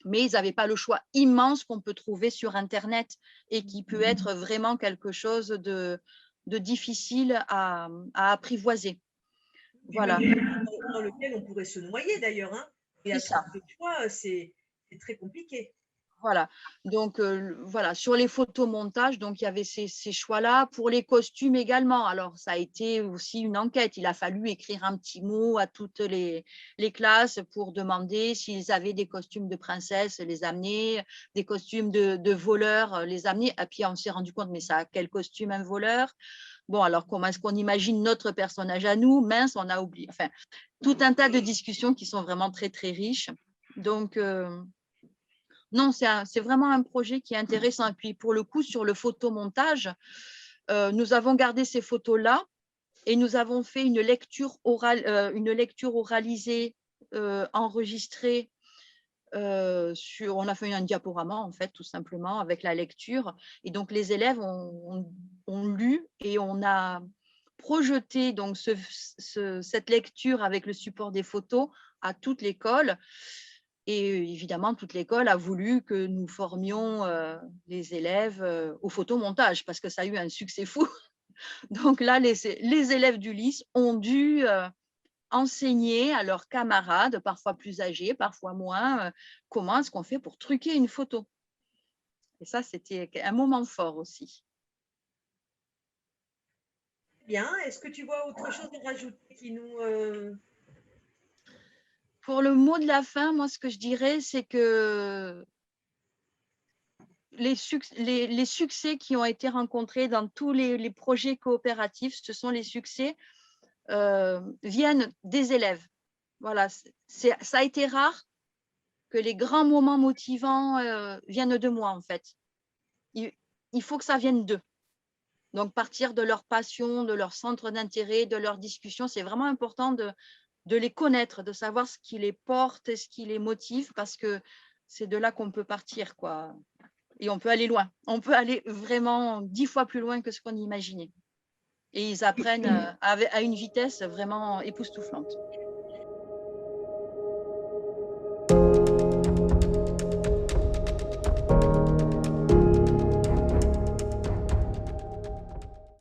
mais ils n'avaient pas le choix immense qu'on peut trouver sur Internet et qui peut être vraiment quelque chose de difficile à apprivoiser. Voilà, Dans lequel on pourrait se noyer d'ailleurs. Hein. Et c'est à trop ça. de choix, c'est très compliqué. Voilà, donc voilà, sur les photomontages, donc il y avait ces choix-là. Pour les costumes également, alors ça a été aussi une enquête. Il a fallu écrire un petit mot à toutes les classes pour demander s'ils avaient des costumes de princesse, les amener, des costumes de voleurs, les amener. Et puis on s'est rendu compte, mais ça, quel costume un voleur? Bon, alors comment est-ce qu'on imagine notre personnage à nous? Mince, on a oublié. Enfin, tout un tas de discussions qui sont vraiment très, très riches. Donc, non, c'est vraiment un projet qui est intéressant. Et puis, pour le coup, sur le photomontage, nous avons gardé ces photos-là et nous avons fait une lecture oralisée enregistrée. On a fait un diaporama, en fait, tout simplement, avec la lecture. Et donc, les élèves ont lu et on a projeté donc, cette lecture avec le support des photos à toute l'école. Et évidemment, toute l'école a voulu que nous formions les élèves au photomontage parce que ça a eu un succès fou. Donc là, les élèves d'Ulysse ont dû enseigner à leurs camarades, parfois plus âgés, parfois moins, comment est-ce qu'on fait pour truquer une photo. Et ça, c'était un moment fort aussi. Bien. Est-ce que tu vois autre chose à rajouter qui nous… Pour le mot de la fin, moi, ce que je dirais, c'est que les succès qui ont été rencontrés dans tous les projets coopératifs, ce sont les succès viennent des élèves. Voilà, ça a été rare que les grands moments motivants viennent de moi, en fait. Il faut que ça vienne d'eux. Donc, partir de leur passion, de leur centre d'intérêt, de leur discussion, c'est vraiment important de les connaître, de savoir ce qui les porte, ce qui les motive, parce que c'est de là qu'on peut partir, quoi. Et on peut aller loin. On peut aller vraiment 10 fois plus loin que ce qu'on imaginait. Et ils apprennent à une vitesse vraiment époustouflante.